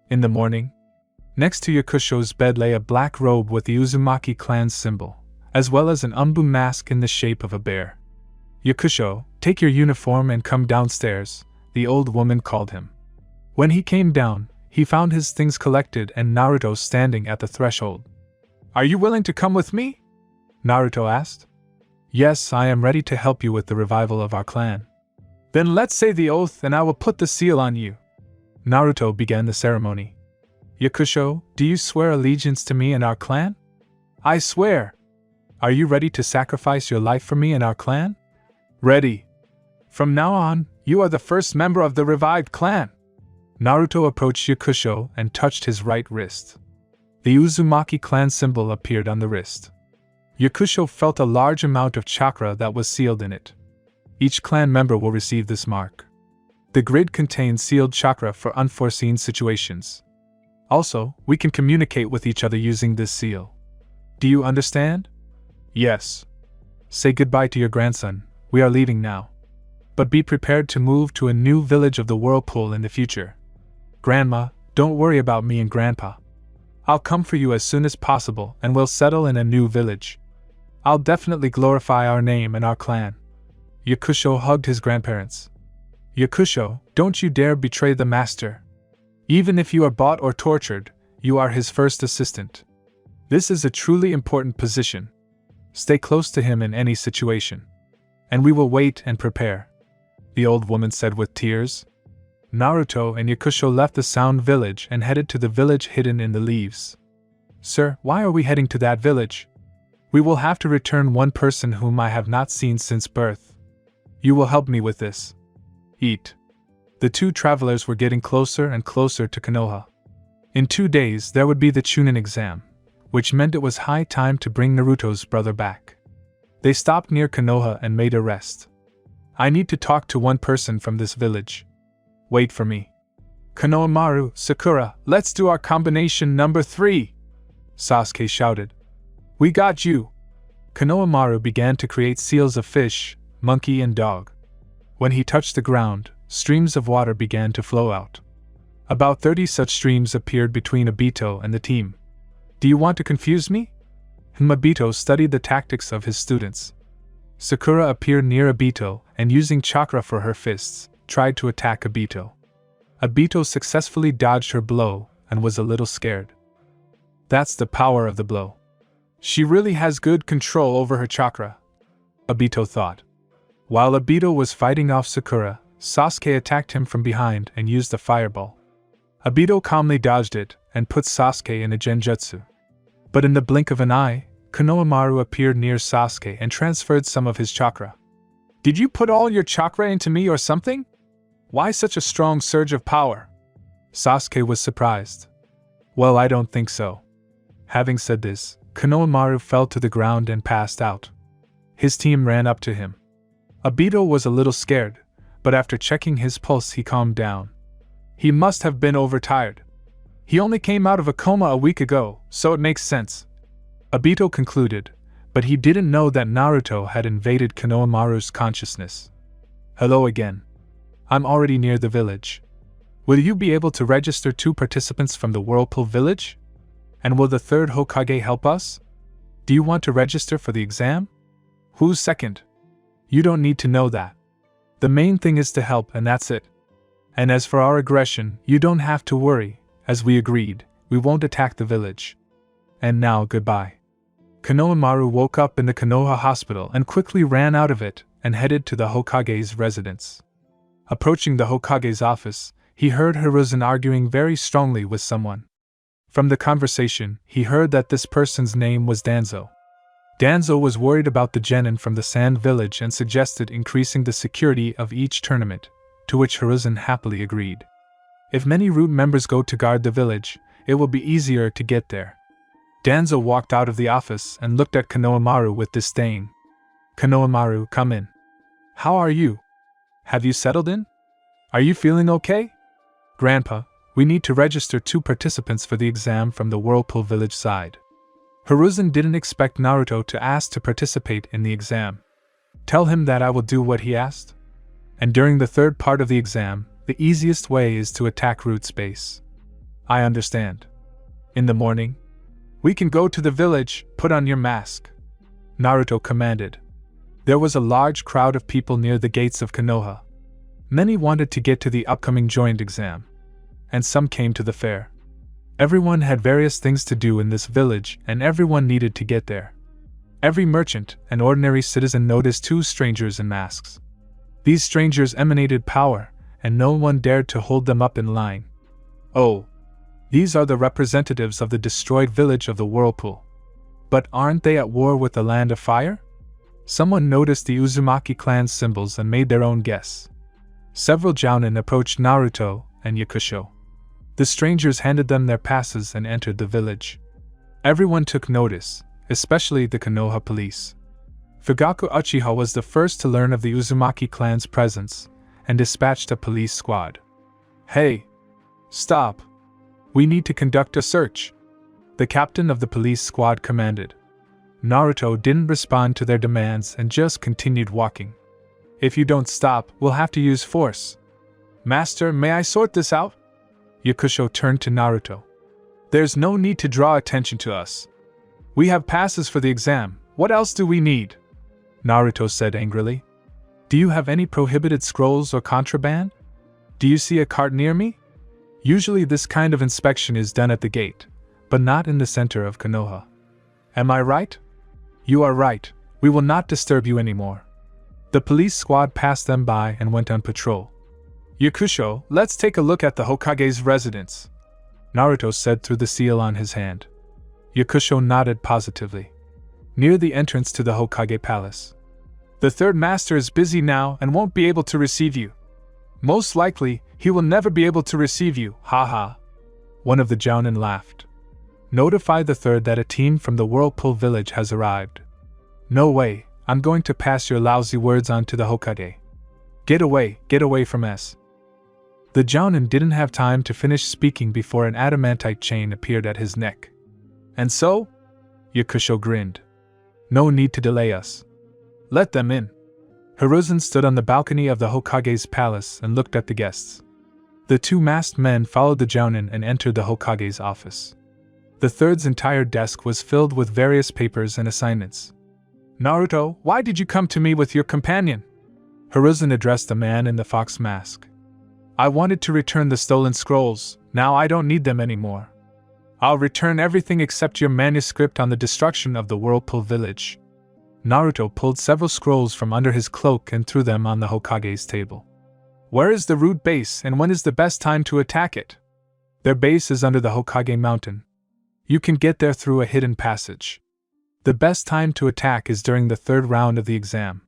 In the morning, next to Yakusho's bed lay a black robe with the Uzumaki clan's symbol, as well as an umbu mask in the shape of a bear. Yakusho, take your uniform and come downstairs, the old woman called him. When he came down, he found his things collected and Naruto standing at the threshold. Are you willing to come with me? Naruto asked. Yes, I am ready to help you with the revival of our clan. Then let's say the oath and I will put the seal on you. Naruto began the ceremony. Yakusho, do you swear allegiance to me and our clan? I swear. Are you ready to sacrifice your life for me and our clan? Ready. From now on, you are the first member of the revived clan. Naruto approached Yakusho and touched his right wrist. The Uzumaki clan symbol appeared on the wrist. Yakusho felt a large amount of chakra that was sealed in it. Each clan member will receive this mark. The grid contains sealed chakra for unforeseen situations. Also, we can communicate with each other using this seal. Do you understand? Yes. Say goodbye to your grandson, we are leaving now. But be prepared to move to a new village of the whirlpool in the future. Grandma, don't worry about me and Grandpa. I'll come for you as soon as possible and we'll settle in a new village. I'll definitely glorify our name and our clan. Yakusho hugged his grandparents. Yakusho, don't you dare betray the master. Even if you are bought or tortured, you are his first assistant. This is a truly important position. Stay close to him in any situation. And we will wait and prepare, the old woman said with tears. Naruto and Yakusho left the Sound Village and headed to the village hidden in the leaves. Sir, why are we heading to that village? We will have to return one person whom I have not seen since birth. You will help me with this. Eat. The two travelers were getting closer and closer to Konoha. In 2 days there would be the Chunin exam, which meant it was high time to bring Naruto's brother back. They stopped near Konoha and made a rest. I need to talk to one person from this village. Wait for me. Konohamaru, Sakura, let's do our combination number 3! Sasuke shouted. We got you! Konohamaru began to create seals of fish, monkey and dog. When he touched the ground, streams of water began to flow out. About 30 such streams appeared between Obito and the team. Do you want to confuse me? Obito studied the tactics of his students. Sakura appeared near Obito and using chakra for her fists, tried to attack Obito. Obito successfully dodged her blow and was a little scared. That's the power of the blow. She really has good control over her chakra, Obito thought. While Obito was fighting off Sakura, Sasuke attacked him from behind and used a fireball. Obito calmly dodged it and put Sasuke in a genjutsu. But in the blink of an eye, Konohamaru appeared near Sasuke and transferred some of his chakra. Did you put all your chakra into me or something? Why such a strong surge of power? Sasuke was surprised. Well, I don't think so. Having said this, Konohamaru fell to the ground and passed out. His team ran up to him. Obito was a little scared, but after checking his pulse he calmed down. He must have been overtired. He only came out of a coma a week ago, so it makes sense, Obito concluded, but he didn't know that Naruto had invaded Konohamaru's consciousness. Hello again. I'm already near the village. Will you be able to register 2 participants from the Whirlpool village? And will the 3rd Hokage help us? Do you want to register for the exam? Who's second? You don't need to know that. The main thing is to help, and that's it. And as for our aggression, you don't have to worry. As we agreed, we won't attack the village. And now, goodbye. Konohamaru woke up in the Konoha hospital and quickly ran out of it and headed to the Hokage's residence. Approaching the Hokage's office, he heard Hiruzen arguing very strongly with someone. From the conversation, he heard that this person's name was Danzo. Danzo was worried about the genin from the Sand Village and suggested increasing the security of each tournament, to which Hiruzen happily agreed. If many root members go to guard the village, it will be easier to get there. Danzo walked out of the office and looked at Konohamaru with disdain. Konohamaru, come in. How are you? Have you settled in? Are you feeling okay? Grandpa, we need to register 2 participants for the exam from the Whirlpool village side. Hiruzen didn't expect Naruto to ask to participate in the exam. Tell him that I will do what he asked. And during the 3rd part of the exam, the easiest way is to attack root space. I understand. In the morning, we can go to the village, put on your mask, Naruto commanded. There was a large crowd of people near the gates of Konoha. Many wanted to get to the upcoming joint exam, and some came to the fair. Everyone had various things to do in this village, and everyone needed to get there. Every merchant and ordinary citizen noticed 2 strangers in masks. These strangers emanated power, and no one dared to hold them up in line. Oh, these are the representatives of the destroyed village of the Whirlpool. But aren't they at war with the Land of Fire? Someone noticed the Uzumaki clan's symbols and made their own guess. Several jounin approached Naruto and Yakusho. The strangers handed them their passes and entered the village. Everyone took notice, especially the Konoha police. Fugaku Uchiha was the first to learn of the Uzumaki clan's presence, and dispatched a police squad. Hey! Stop! We need to conduct a search, the captain of the police squad commanded. Naruto didn't respond to their demands and just continued walking. If you don't stop, we'll have to use force. Master, may I sort this out? Yakusho turned to Naruto. There's no need to draw attention to us. We have passes for the exam, what else do we need? Naruto said angrily. Do you have any prohibited scrolls or contraband? Do you see a cart near me? Usually this kind of inspection is done at the gate, but not in the center of Konoha. Am I right? You are right, we will not disturb you anymore. The police squad passed them by and went on patrol. Yakusho, let's take a look at the Hokage's residence, Naruto said through the seal on his hand. Yakusho nodded positively. Near the entrance to the Hokage palace. The 3rd master is busy now and won't be able to receive you. Most likely, he will never be able to receive you, haha. One of the jounin laughed. Notify the 3rd that a team from the Whirlpool village has arrived. No way, I'm going to pass your lousy words on to the Hokage. Get away from us. The jounin didn't have time to finish speaking before an adamantite chain appeared at his neck. And so? Yakusho grinned. No need to delay us. Let them in. Hiruzen stood on the balcony of the Hokage's palace and looked at the guests. The 2 masked men followed the jounin and entered the Hokage's office. The 3rd's entire desk was filled with various papers and assignments. Naruto, why did you come to me with your companion? Hiruzen addressed the man in the fox mask. I wanted to return the stolen scrolls, now I don't need them anymore. I'll return everything except your manuscript on the destruction of the Whirlpool village. Naruto pulled several scrolls from under his cloak and threw them on the Hokage's table. Where is the root base and when is the best time to attack it? Their base is under the Hokage mountain. You can get there through a hidden passage. The best time to attack is during the 3rd round of the exam.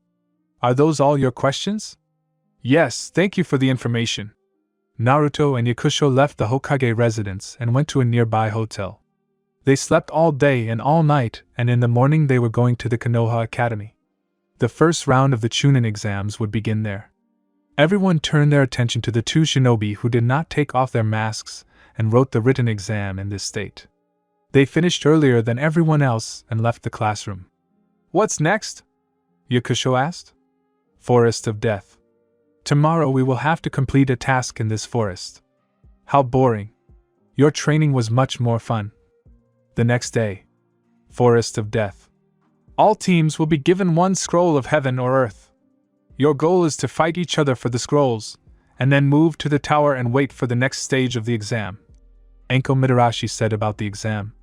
Are those all your questions? Yes, thank you for the information. Naruto and Yakusho left the Hokage residence and went to a nearby hotel. They slept all day and all night, and in the morning they were going to the Konoha Academy. The first round of the Chunin exams would begin there. Everyone turned their attention to the two shinobi who did not take off their masks and wrote the written exam in this state. They finished earlier than everyone else and left the classroom. "What's next?" Yakusho asked. "Forest of Death. Tomorrow we will have to complete a task in this forest." "How boring. Your training was much more fun." The next day. Forest of Death. All teams will be given one scroll of heaven or earth. Your goal is to fight each other for the scrolls, and then move to the tower and wait for the next stage of the exam. Enko Mitarashi said about the exam.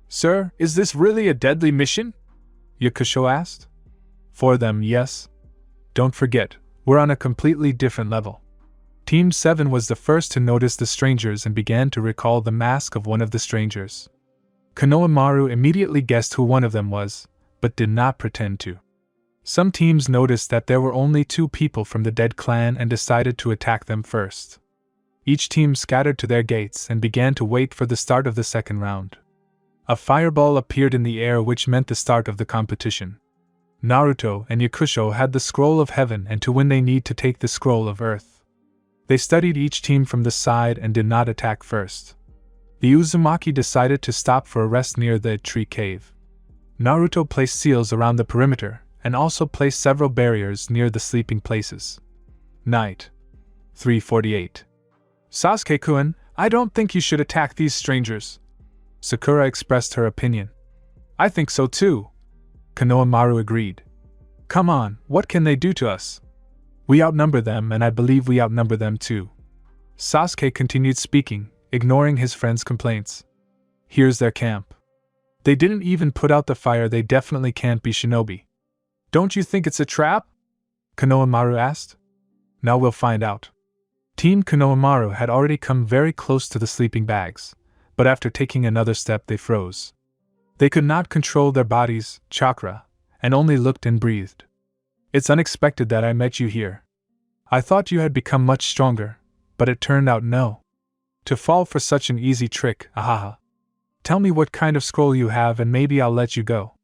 "Sir, is this really a deadly mission?" Yakusho asked. "For them, yes. Don't forget, we're on a completely different level." Team 7 was the first to notice the strangers and began to recall the mask of one of the strangers. Konohamaru immediately guessed who one of them was, but did not pretend to. Some teams noticed that there were only 2 people from the dead clan and decided to attack them first. Each team scattered to their gates and began to wait for the start of the second round. A fireball appeared in the air, which meant the start of the competition. Naruto and Yakusho had the scroll of heaven, and to win they need to take the scroll of earth. They studied each team from the side and did not attack first. The Uzumaki decided to stop for a rest near the tree cave. Naruto placed seals around the perimeter, and also placed several barriers near the sleeping places. Night. 3:48. "Sasuke-kun, I don't think you should attack these strangers." Sakura expressed her opinion. "I think so too." Konohamaru agreed. "Come on, what can they do to us? We outnumber them, and I believe we outnumber them too." Sasuke continued speaking, ignoring his friend's complaints. "Here's their camp. They didn't even put out the fire. They definitely can't be shinobi." "Don't you think it's a trap?" Konohamaru asked. "Now we'll find out." Team Konohamaru had already come very close to the sleeping bags, but after taking another step they froze. They could not control their bodies, chakra, and only looked and breathed. "It's unexpected that I met you here. I thought you had become much stronger, but it turned out no. To fall for such an easy trick, ahaha. Tell me what kind of scroll you have and maybe I'll let you go."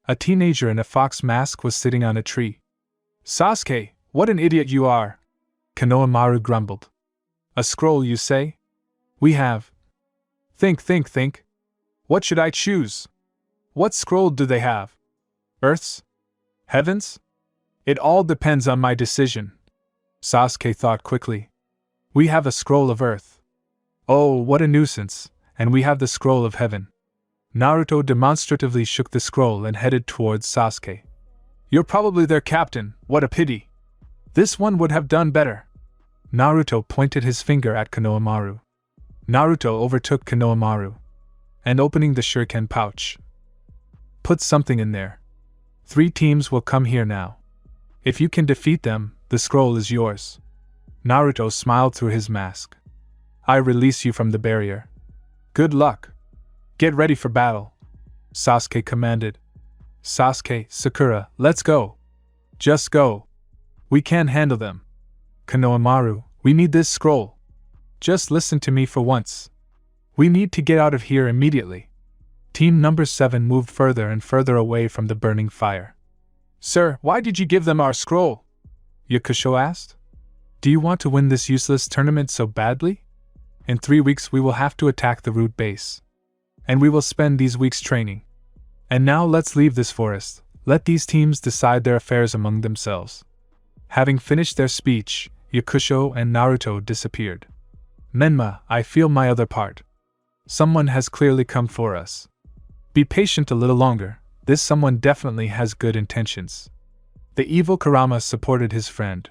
A teenager in a fox mask was sitting on a tree. "Sasuke, what an idiot you are!" Konohamaru grumbled. "A scroll, you say? We have. Think. What should I choose? What scroll do they have? Earth's? Heaven's? It all depends on my decision." Sasuke thought quickly. "We have a scroll of earth. Oh, what a nuisance, and we have the scroll of heaven." Naruto demonstratively shook the scroll and headed towards Sasuke. "You're probably their captain, what a pity. This one would have done better." Naruto pointed his finger at Konohamaru. Naruto overtook Konohamaru, and opening the shuriken pouch, "Put something in there. 3 teams will come here now. If you can defeat them, the scroll is yours." Naruto smiled through his mask. "I release you from the barrier. Good luck. Get ready for battle," Sasuke commanded. "Sasuke, Sakura, let's go. Just go. We can't handle them. Konohamaru, we need this scroll. Just listen to me for once. We need to get out of here immediately." Team number 7 moved further and further away from the burning fire. "Sir, why did you give them our scroll?" Yakusho asked. "Do you want to win this useless tournament so badly? In 3 weeks we will have to attack the root base. And we will spend these weeks training. And now let's leave this forest. Let these teams decide their affairs among themselves." Having finished their speech, Yakusho and Naruto disappeared. "Menma, I feel my other part. Someone has clearly come for us. Be patient a little longer, this someone definitely has good intentions." The evil Kurama supported his friend.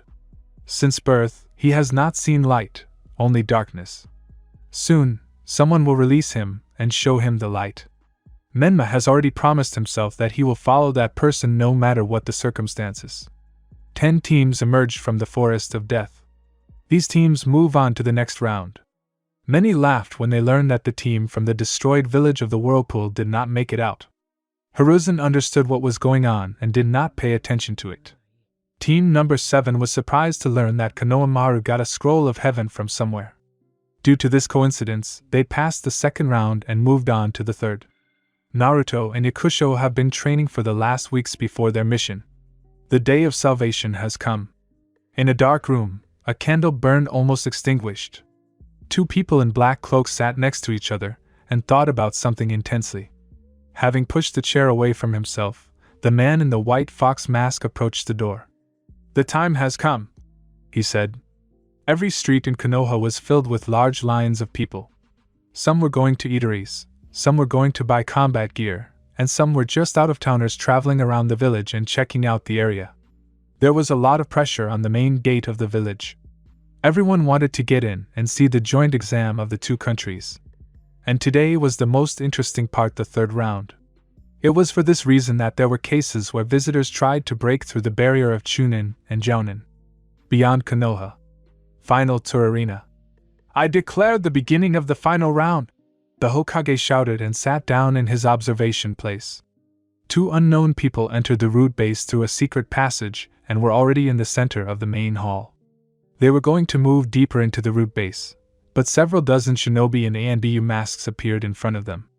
Since birth, he has not seen light, only darkness. Soon, someone will release him and show him the light. Menma has already promised himself that he will follow that person no matter what the circumstances. 10 teams emerged from the forest of death. These teams move on to the next round. Many laughed when they learned that the team from the destroyed village of the Whirlpool did not make it out. Hiruzen understood what was going on and did not pay attention to it. Team number 7 was surprised to learn that Konohamaru got a scroll of heaven from somewhere. Due to this coincidence, they passed the second round and moved on to the third. Naruto and Yakusho have been training for the last weeks before their mission. The day of salvation has come. In a dark room, a candle burned almost extinguished. Two people in black cloaks sat next to each other and thought about something intensely. Having pushed the chair away from himself, the man in the white fox mask approached the door. "The time has come," he said. Every street in Konoha was filled with large lines of people. Some were going to eateries, some were going to buy combat gear, and some were just out-of-towners traveling around the village and checking out the area. There was a lot of pressure on the main gate of the village. Everyone wanted to get in and see the joint exam of the two countries. And today was the most interesting part, the third round. It was for this reason that there were cases where visitors tried to break through the barrier of Chunin and Jounin. Beyond Konoha. Final tour arena. "I declare the beginning of the final round!" The Hokage shouted and sat down in his observation place. Two unknown people entered the root base through a secret passage and were already in the center of the main hall. They were going to move deeper into the root base, but several dozen shinobi in ANBU masks appeared in front of them.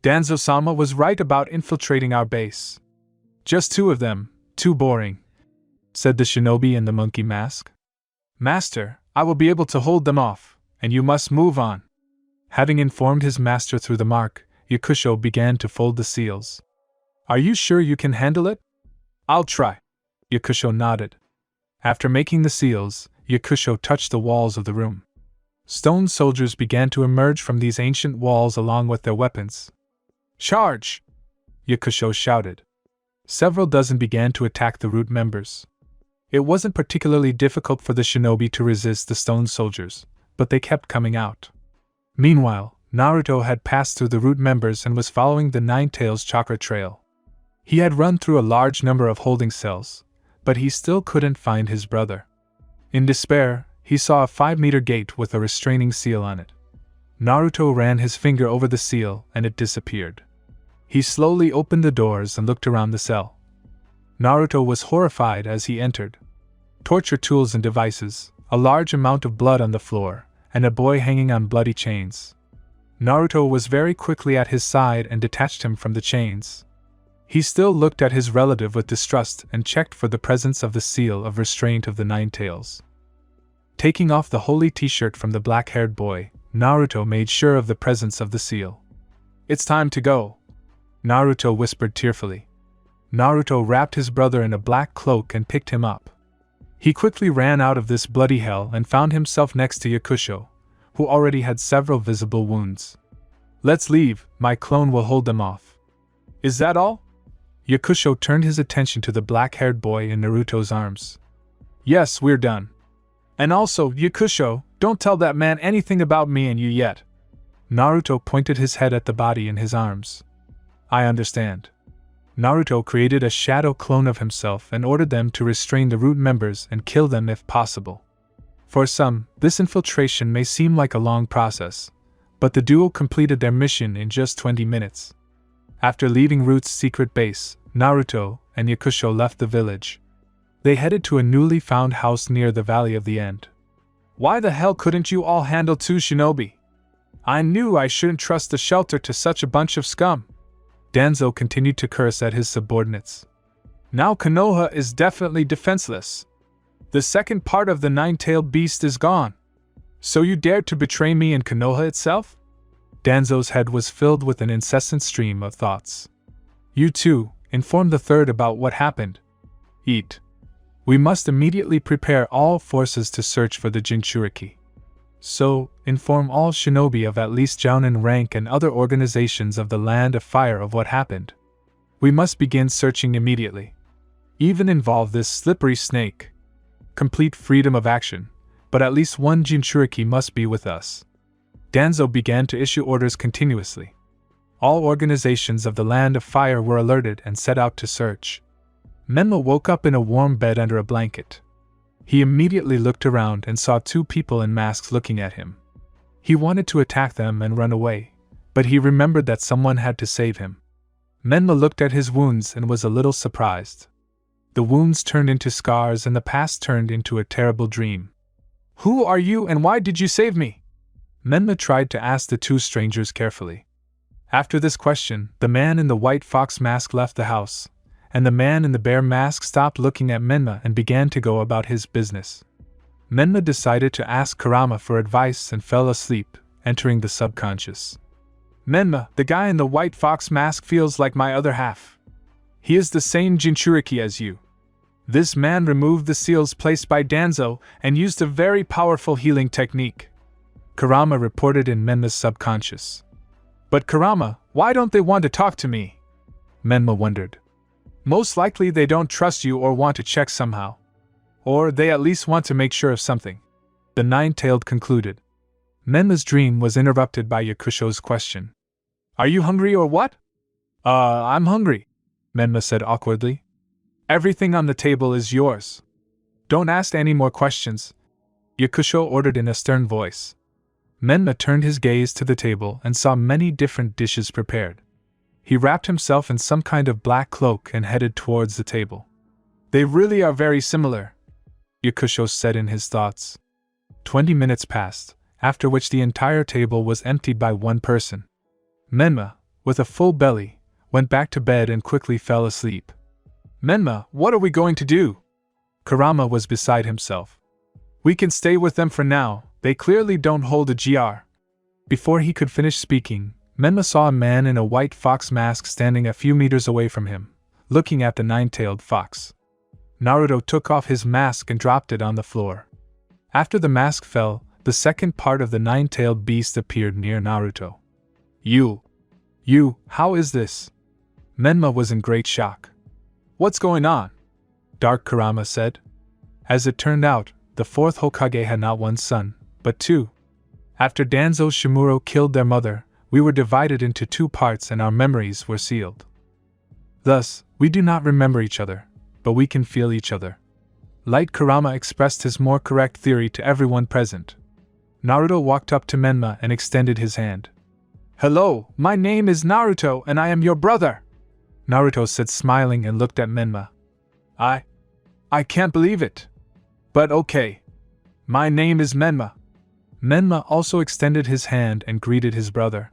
"Danzo-sama was right about infiltrating our base. Just two of them, too boring," said the shinobi in the monkey mask. "Master, I will be able to hold them off, and you must move on." Having informed his master through the mark, Yakusho began to fold the seals. "Are you sure you can handle it?" "I'll try." Yakusho nodded. After making the seals, Yakusho touched the walls of the room. Stone soldiers began to emerge from these ancient walls along with their weapons. "Charge!" Yakusho shouted. Several dozen began to attack the root members. It wasn't particularly difficult for the shinobi to resist the stone soldiers, but they kept coming out. Meanwhile, Naruto had passed through the root members and was following the Nine-Tails chakra trail. He had run through a large number of holding cells, but he still couldn't find his brother. In despair, he saw a 5-meter gate with a restraining seal on it. Naruto ran his finger over the seal and it disappeared. He slowly opened the doors and looked around the cell. Naruto was horrified as he entered. Torture tools and devices, a large amount of blood on the floor, and a boy hanging on bloody chains. Naruto was very quickly at his side and detached him from the chains. He still looked at his relative with distrust and checked for the presence of the seal of restraint of the Nine-Tails. Taking off the holy t-shirt from the black-haired boy, Naruto made sure of the presence of the seal. "It's time to go," Naruto whispered tearfully. Naruto wrapped his brother in a black cloak and picked him up. He quickly ran out of this bloody hell and found himself next to Yakusho, who already had several visible wounds. "Let's leave, my clone will hold them off." "Is that all?" Yakusho turned his attention to the black-haired boy in Naruto's arms. "Yes, we're done. And also, Yakusho, don't tell that man anything about me and you yet." Naruto pointed his head at the body in his arms. "I understand." Naruto created a shadow clone of himself and ordered them to restrain the root members and kill them if possible. For some, this infiltration may seem like a long process, but the duo completed their mission in just 20 minutes. After leaving Root's secret base, Naruto and Yakusho left the village. They headed to a newly found house near the Valley of the End. "Why the hell couldn't you all handle two shinobi? I knew I shouldn't trust the shelter to such a bunch of scum." Danzo continued to curse at his subordinates. "Now Konoha is definitely defenseless. The second part of the nine-tailed beast is gone. So you dared to betray me in Konoha itself?" Danzo's head was filled with an incessant stream of thoughts. "You too, inform the third about what happened. Eat. We must immediately prepare all forces to search for the Jinchuriki. So, inform all shinobi of at least Jounin rank and other organizations of the Land of Fire of what happened. We must begin searching immediately. Even involve this slippery snake. Complete freedom of action, but at least one Jinchuriki must be with us." Danzo began to issue orders continuously. All organizations of the Land of Fire were alerted and set out to search. Menma woke up in a warm bed under a blanket. He immediately looked around and saw two people in masks looking at him. He wanted to attack them and run away, but he remembered that someone had to save him. Menma looked at his wounds and was a little surprised. The wounds turned into scars and the past turned into a terrible dream. "Who are you and why did you save me?" Menma tried to ask the two strangers carefully. After this question, the man in the white fox mask left the house, and the man in the bear mask stopped looking at Menma and began to go about his business. Menma decided to ask Kurama for advice and fell asleep, entering the subconscious. "Menma, the guy in the white fox mask feels like my other half. He is the same Jinchuriki as you. This man removed the seals placed by Danzo and used a very powerful healing technique," Kurama reported in Menma's subconscious. "But Kurama, why don't they want to talk to me?" Menma wondered. "Most likely they don't trust you or want to check somehow. Or they at least want to make sure of something," the nine-tailed concluded. Menma's dream was interrupted by Yakusho's question. "Are you hungry or what?" I'm hungry," Menma said awkwardly. "Everything on the table is yours. Don't ask any more questions," Yakusho ordered in a stern voice. Menma turned his gaze to the table and saw many different dishes prepared. He wrapped himself in some kind of black cloak and headed towards the table. "They really are very similar," Yakusho said in his thoughts. 20 minutes passed, after which the entire table was emptied by one person. Menma, with a full belly, went back to bed and quickly fell asleep. "Menma, what are we going to do?" Kurama was beside himself. "We can stay with them for now, they clearly don't hold a GR. Before he could finish speaking, Menma saw a man in a white fox mask standing a few meters away from him, looking at the nine-tailed fox. Naruto took off his mask and dropped it on the floor. After the mask fell, the second part of the nine-tailed beast appeared near Naruto. You, how is this?" Menma was in great shock. "What's going on?" Dark Kurama said. As it turned out, the fourth Hokage had not one son, but two. After Danzo Shimuro killed their mother, we were divided into two parts and our memories were sealed. Thus, we do not remember each other, but we can feel each other. Light Kurama expressed his more correct theory to everyone present. Naruto walked up to Menma and extended his hand. "Hello, my name is Naruto and I am your brother," Naruto said smiling and looked at Menma. I can't believe it. But okay. My name is Menma." Menma also extended his hand and greeted his brother.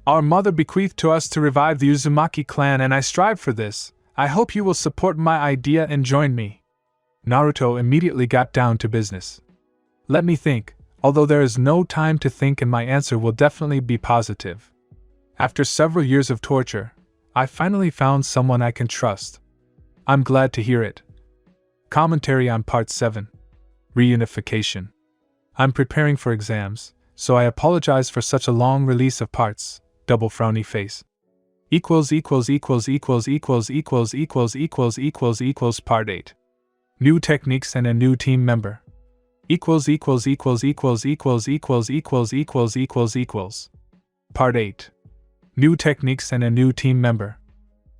"Our mother bequeathed to us to revive the Uzumaki clan and I strive for this. I hope you will support my idea and join me." Naruto immediately got down to business. "Let me think, although there is no time to think and my answer will definitely be positive. After several years of torture, I finally found someone I can trust. I'm glad to hear it." Commentary on Part 7. Reunification. I'm preparing for exams, so I apologize for such a long release of parts. Double frowny face. Part 8. New techniques and a new team member. Part 8. New techniques and a new team member.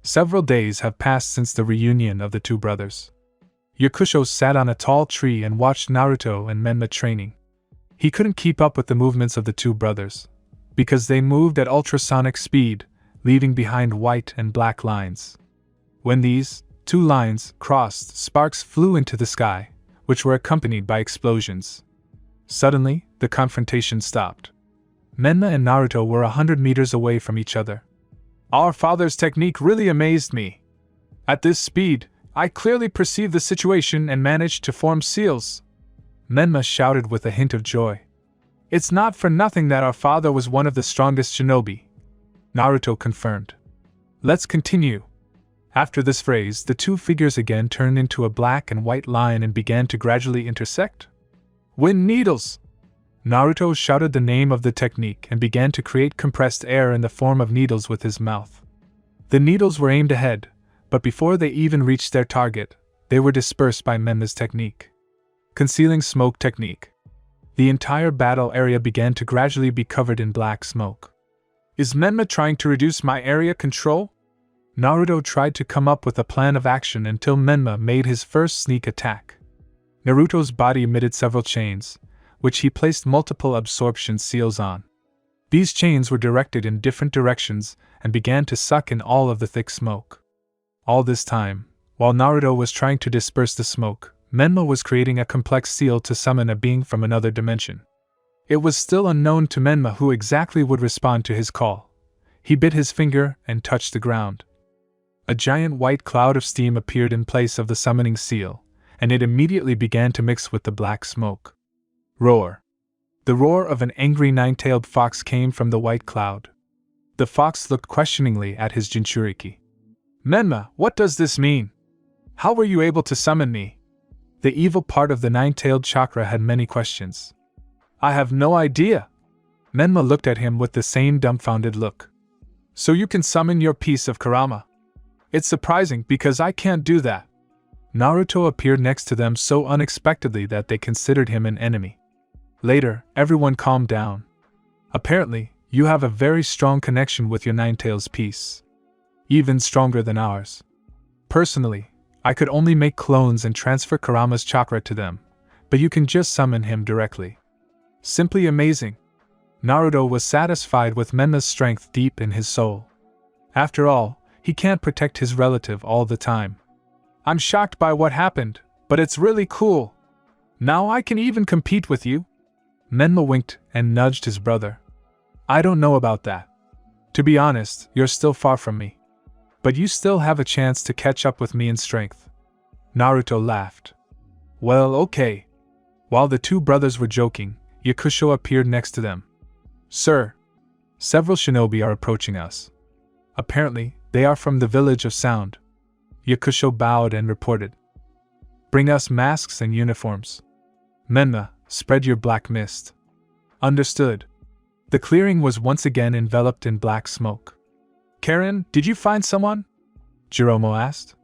Several days have passed since the reunion of the two brothers. Yakusho sat on a tall tree and watched Naruto and Menma training. He couldn't keep up with the movements of the two brothers, because they moved at ultrasonic speed, leaving behind white and black lines. When these two lines crossed, sparks flew into the sky, which were accompanied by explosions. Suddenly, the confrontation stopped. Menma and Naruto were 100 meters away from each other. Our father's technique really amazed me. At this speed, I clearly perceived the situation and managed to form seals. Menma shouted with a hint of joy. It's not for nothing that our father was one of the strongest shinobi. Naruto confirmed. Let's continue. After this phrase, the two figures again turned into a black and white line and began to gradually intersect. Wind needles! Naruto shouted the name of the technique and began to create compressed air in the form of needles with his mouth. The needles were aimed ahead, but before they even reached their target, they were dispersed by Menma's technique. Concealing smoke technique. The entire battle area began to gradually be covered in black smoke. Is Menma trying to reduce my area control? Naruto tried to come up with a plan of action until Menma made his first sneak attack. Naruto's body emitted several chains, which he placed multiple absorption seals on. These chains were directed in different directions and began to suck in all of the thick smoke. All this time, While Naruto was trying to disperse the smoke, Menma was creating a complex seal to summon a being from another dimension. It was still unknown to Menma who exactly would respond to his call. He bit his finger and touched the ground. A giant white cloud of steam appeared in place of the summoning seal, and it immediately began to mix with the black smoke. Roar! The roar of an angry nine-tailed fox came from the white cloud. The fox looked questioningly at his Jinchuriki. Menma, what does this mean? How were you able to summon me? The evil part of the nine-tailed chakra had many questions. I have no idea. Menma looked at him with the same dumbfounded look. So you can summon your piece of Kurama? It's surprising because I can't do that. Naruto appeared next to them so unexpectedly that they considered him an enemy. Later, everyone calmed down. Apparently, you have a very strong connection with your Nine-Tails piece. Even stronger than ours. Personally, I could only make clones and transfer Kurama's chakra to them, but you can just summon him directly. Simply amazing. Naruto was satisfied with Menma's strength deep in his soul. After all, he can't protect his relative all the time. I'm shocked by what happened, but it's really cool. Now I can even compete with you. Menma winked and nudged his brother. I don't know about that. To be honest, you're still far from me. But you still have a chance to catch up with me in strength. Naruto laughed. Well, okay. While the two brothers were joking, Yakusho appeared next to them. Sir, several shinobi are approaching us. Apparently, they are from the village of Sound. Yakusho bowed and reported. Bring us masks and uniforms. Menma, spread your black mist. Understood. The clearing was once again enveloped in black smoke. Karen, did you find someone? Jiromo asked.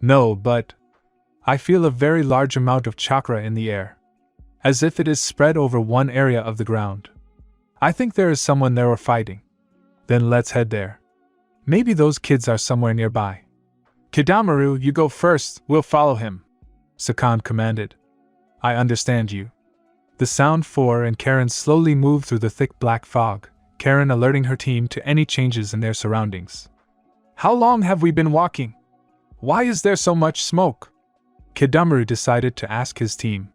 No, but I feel a very large amount of chakra in the air. As if it is spread over one area of the ground. I think there is someone there or fighting. Then let's head there. Maybe those kids are somewhere nearby. Kidamaru, you go first, we'll follow him. Sakan commanded. I understand you. The Sound 4 and Karen slowly moved through the thick black fog, Karen alerting her team to any changes in their surroundings. How long have we been walking? Why is there so much smoke? Kidamaru decided to ask his team.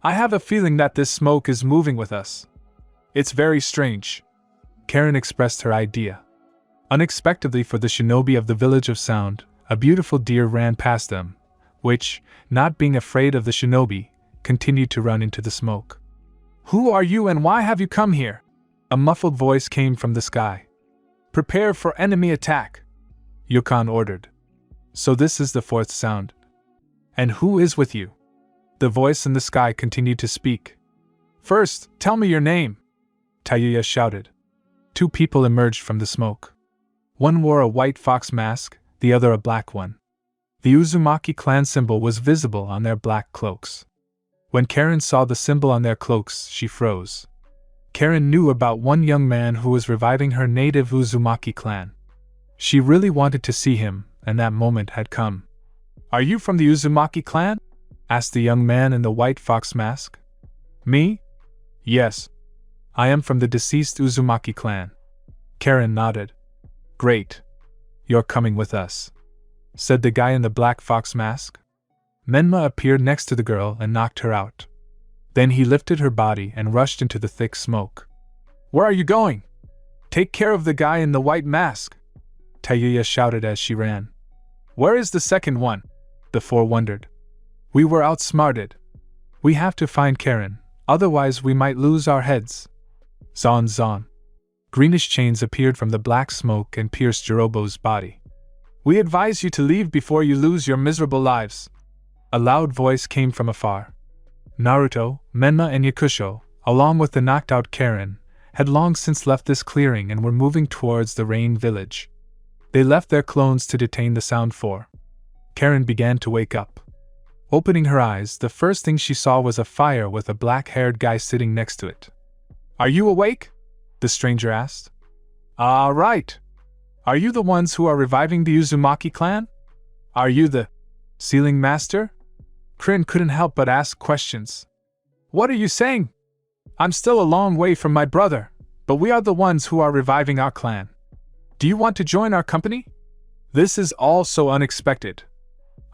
I have a feeling that this smoke is moving with us. It's very strange. Karen expressed her idea. Unexpectedly for the shinobi of the village of Sound, a beautiful deer ran past them, which, not being afraid of the shinobi, continued to run into the smoke. Who are you and why have you come here? A muffled voice came from the sky. Prepare for enemy attack. Yokan ordered. So this is the fourth sound. And who is with you? The voice in the sky continued to speak. First, tell me your name. Tayuya shouted. Two people emerged from the smoke. One wore a white fox mask, the other a black one. The Uzumaki clan symbol was visible on their black cloaks. When Karen saw the symbol on their cloaks, she froze. Karen knew about one young man who was reviving her native Uzumaki clan. She really wanted to see him, and that moment had come. Are you from the Uzumaki clan? Asked the young man in the white fox mask. Me? Yes. I am from the deceased Uzumaki clan. Karen nodded. Great. You're coming with us, said the guy in the black fox mask. Menma appeared next to the girl and knocked her out. Then he lifted her body and rushed into the thick smoke. Where are you going? Take care of the guy in the white mask, Tayuya shouted as she ran. Where is the second one? The four wondered. We were outsmarted. We have to find Karen, otherwise we might lose our heads. Zon zon. Greenish chains appeared from the black smoke and pierced Jirobo's body. We advise you to leave before you lose your miserable lives. A loud voice came from afar. Naruto, Menma and Yakusho, along with the knocked-out Karen, had long since left this clearing and were moving towards the Rain Village. They left their clones to detain the Sound 4. Karen began to wake up. Opening her eyes, the first thing she saw was a fire with a black-haired guy sitting next to it. Are you awake? The stranger asked. Ah, right. Are you the ones who are reviving the Uzumaki clan? Are you the Sealing Master? Krin couldn't help but ask questions. What are you saying? I'm still a long way from my brother, but we are the ones who are reviving our clan. Do you want to join our company? This is all so unexpected.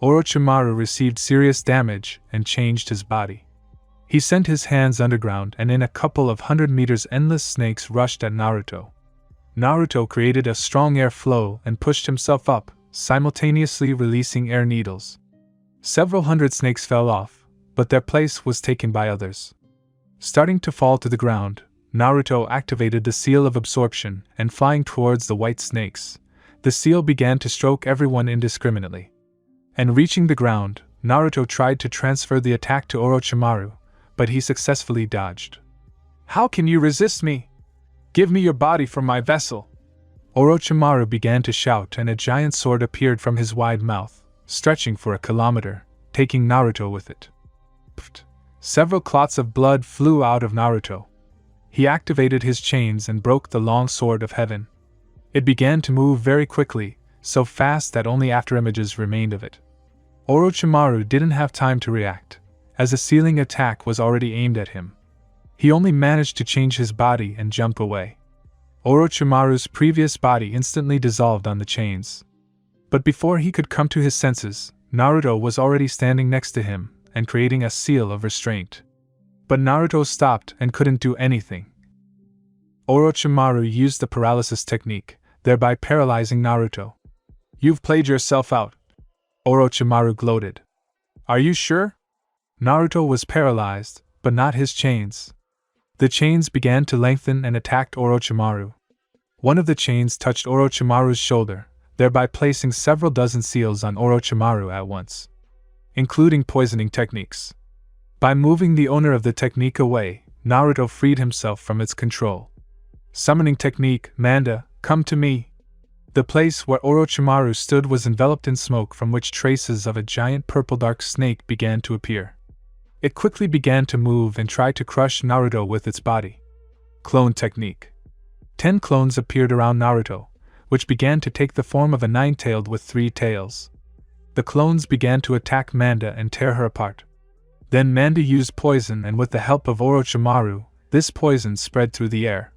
Orochimaru received serious damage and changed his body. He sent his hands underground, and in a couple of 100 meters endless snakes rushed at Naruto. Naruto created a strong air flow and pushed himself up, simultaneously releasing air needles. Several hundred snakes fell off, but their place was taken by others. Starting to fall to the ground, Naruto activated the seal of absorption, and flying towards the white snakes, the seal began to stroke everyone indiscriminately. And reaching the ground, Naruto tried to transfer the attack to Orochimaru, but he successfully dodged. "How can you resist me? Give me your body from my vessel!" Orochimaru began to shout, and a giant sword appeared from his wide mouth, stretching for a kilometer, taking Naruto with it. Pfft. Several clots of blood flew out of Naruto. He activated his chains and broke the long sword of heaven. It began to move very quickly, so fast that only afterimages remained of it. Orochimaru didn't have time to react, as a sealing attack was already aimed at him. He only managed to change his body and jump away. Orochimaru's previous body instantly dissolved on the chains. But before he could come to his senses, Naruto was already standing next to him and creating a seal of restraint. But Naruto stopped and couldn't do anything. Orochimaru used the paralysis technique, thereby paralyzing Naruto. "You've played yourself out," Orochimaru gloated. "Are you sure?" Naruto was paralyzed, but not his chains. The chains began to lengthen and attacked Orochimaru. One of the chains touched Orochimaru's shoulder, thereby placing several dozen seals on Orochimaru at once, including poisoning techniques. By moving the owner of the technique away, Naruto freed himself from its control. Summoning technique, Manda, come to me. The place where Orochimaru stood was enveloped in smoke, from which traces of a giant purple dark snake began to appear. It quickly began to move and tried to crush Naruto with its body. Clone technique. 10 clones appeared around Naruto, which began to take the form of a nine-tailed with 3 tails. The clones began to attack Manda and tear her apart. Then Manda used poison, and with the help of Orochimaru, this poison spread through the air.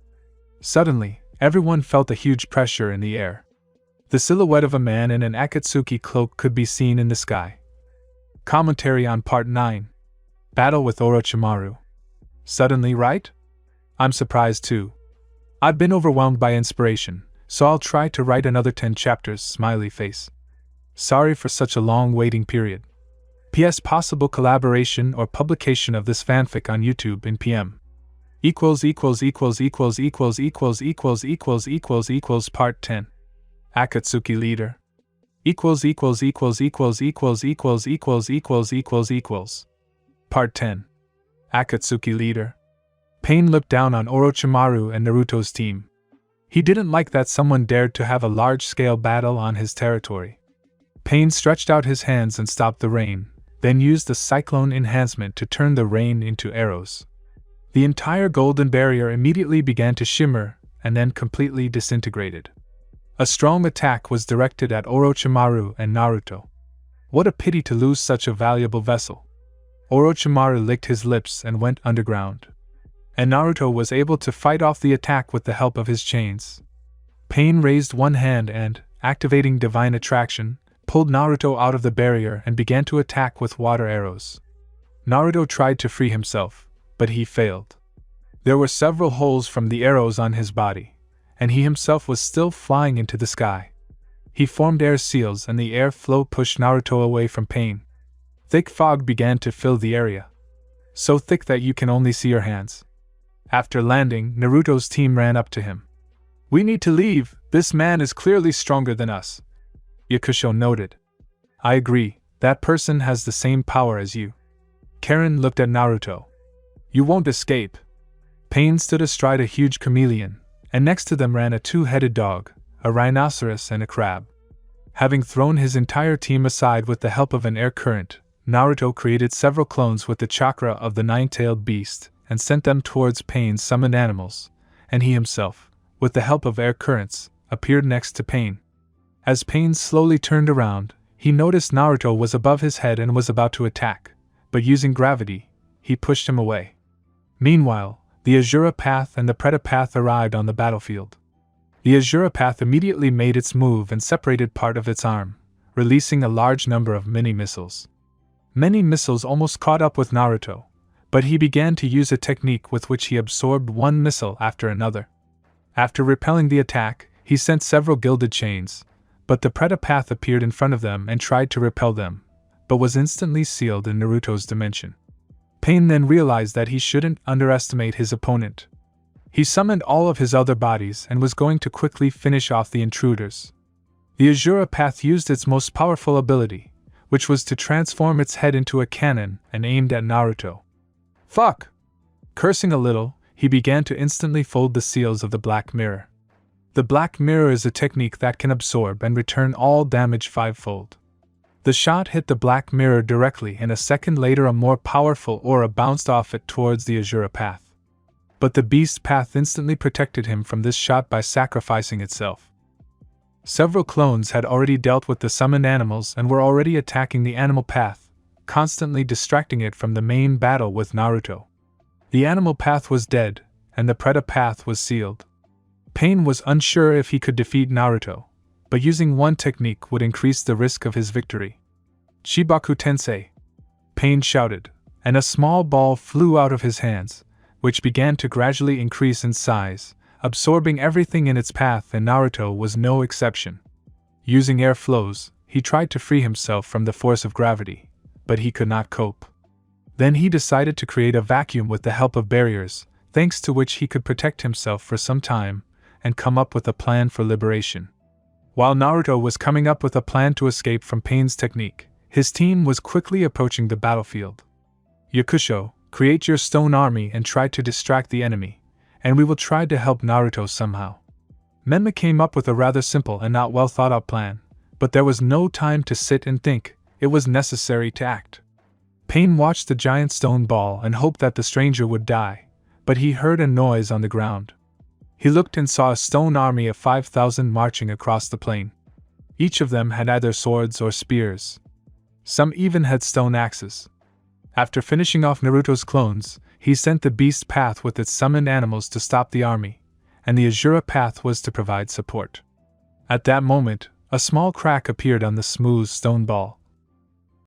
Suddenly, everyone felt a huge pressure in the air. The silhouette of a man in an Akatsuki cloak could be seen in the sky. Commentary on Part 9. Battle with Orochimaru. Suddenly, right? I'm surprised too. I've been overwhelmed by inspiration, so I'll try to write another 10 chapters, smiley face. Sorry for such a long waiting period. PS possible collaboration or publication of this fanfic on YouTube in PM. Part 10. Akatsuki leader. Part 10. Akatsuki leader. Pain looked down on Orochimaru and Naruto's team. He didn't like that someone dared to have a large-scale battle on his territory. Pain stretched out his hands and stopped the rain, then used the cyclone enhancement to turn the rain into arrows. The entire golden barrier immediately began to shimmer, and then completely disintegrated. A strong attack was directed at Orochimaru and Naruto. What a pity to lose such a valuable vessel. Orochimaru licked his lips and went underground. And Naruto was able to fight off the attack with the help of his chains. Pain raised one hand and, activating Divine Attraction, pulled Naruto out of the barrier and began to attack with water arrows. Naruto tried to free himself, but he failed. There were several holes from the arrows on his body, and he himself was still flying into the sky. He formed air seals, and the air flow pushed Naruto away from Pain. Thick fog began to fill the area, so thick that you can only see your hands. After landing, Naruto's team ran up to him. "We need to leave, this man is clearly stronger than us," Yakusho noted. "I agree, that person has the same power as you." Karen looked at Naruto. "You won't escape." Pain stood astride a huge chameleon, and next to them ran a 2-headed dog, a rhinoceros and a crab. Having thrown his entire team aside with the help of an air current, Naruto created several clones with the chakra of the 9-tailed beast and sent them towards Pain's summoned animals, and he himself, with the help of air currents, appeared next to Pain. As Pain slowly turned around, he noticed Naruto was above his head and was about to attack, but using gravity, he pushed him away. Meanwhile, the Azura Path and the Preta Path arrived on the battlefield. The Azura Path immediately made its move and separated part of its arm, releasing a large number of mini-missiles. Many missiles almost caught up with Naruto, but he began to use a technique with which he absorbed one missile after another. After repelling the attack, he sent several gilded chains, but the Preta path appeared in front of them and tried to repel them, but was instantly sealed in Naruto's dimension. Pain then realized that he shouldn't underestimate his opponent. He summoned all of his other bodies and was going to quickly finish off the intruders. The Azura path used its most powerful ability, which was to transform its head into a cannon and aimed at Naruto. Fuck! Cursing a little, he began to instantly fold the seals of the Black Mirror. The Black Mirror is a technique that can absorb and return all damage fivefold. The shot hit the Black Mirror directly, and a second later a more powerful aura bounced off it towards the Azura path. But the Beast path instantly protected him from this shot by sacrificing itself. Several clones had already dealt with the summoned animals and were already attacking the animal path, constantly distracting it from the main battle with Naruto. The animal path was dead, and the Preta path was sealed. Pain was unsure if he could defeat Naruto, but using one technique would increase the risk of his victory. Chibaku Tensei! Pain shouted, and a small ball flew out of his hands, which began to gradually increase in size, absorbing everything in its path, and Naruto was no exception. Using air flows, he tried to free himself from the force of gravity, but he could not cope. Then he decided to create a vacuum with the help of barriers, thanks to which he could protect himself for some time, and come up with a plan for liberation. While Naruto was coming up with a plan to escape from Pain's technique, his team was quickly approaching the battlefield. Yakusho, create your stone army and try to distract the enemy, and we will try to help Naruto somehow. Menma came up with a rather simple and not well thought out plan, but there was no time to sit and think, it was necessary to act. Pain watched the giant stone ball and hoped that the stranger would die, but he heard a noise on the ground. He looked and saw a stone army of 5,000 marching across the plain. Each of them had either swords or spears. Some even had stone axes. After finishing off Naruto's clones, he sent the Beast path with its summoned animals to stop the army, and the Azura path was to provide support. At that moment, a small crack appeared on the smooth stone ball.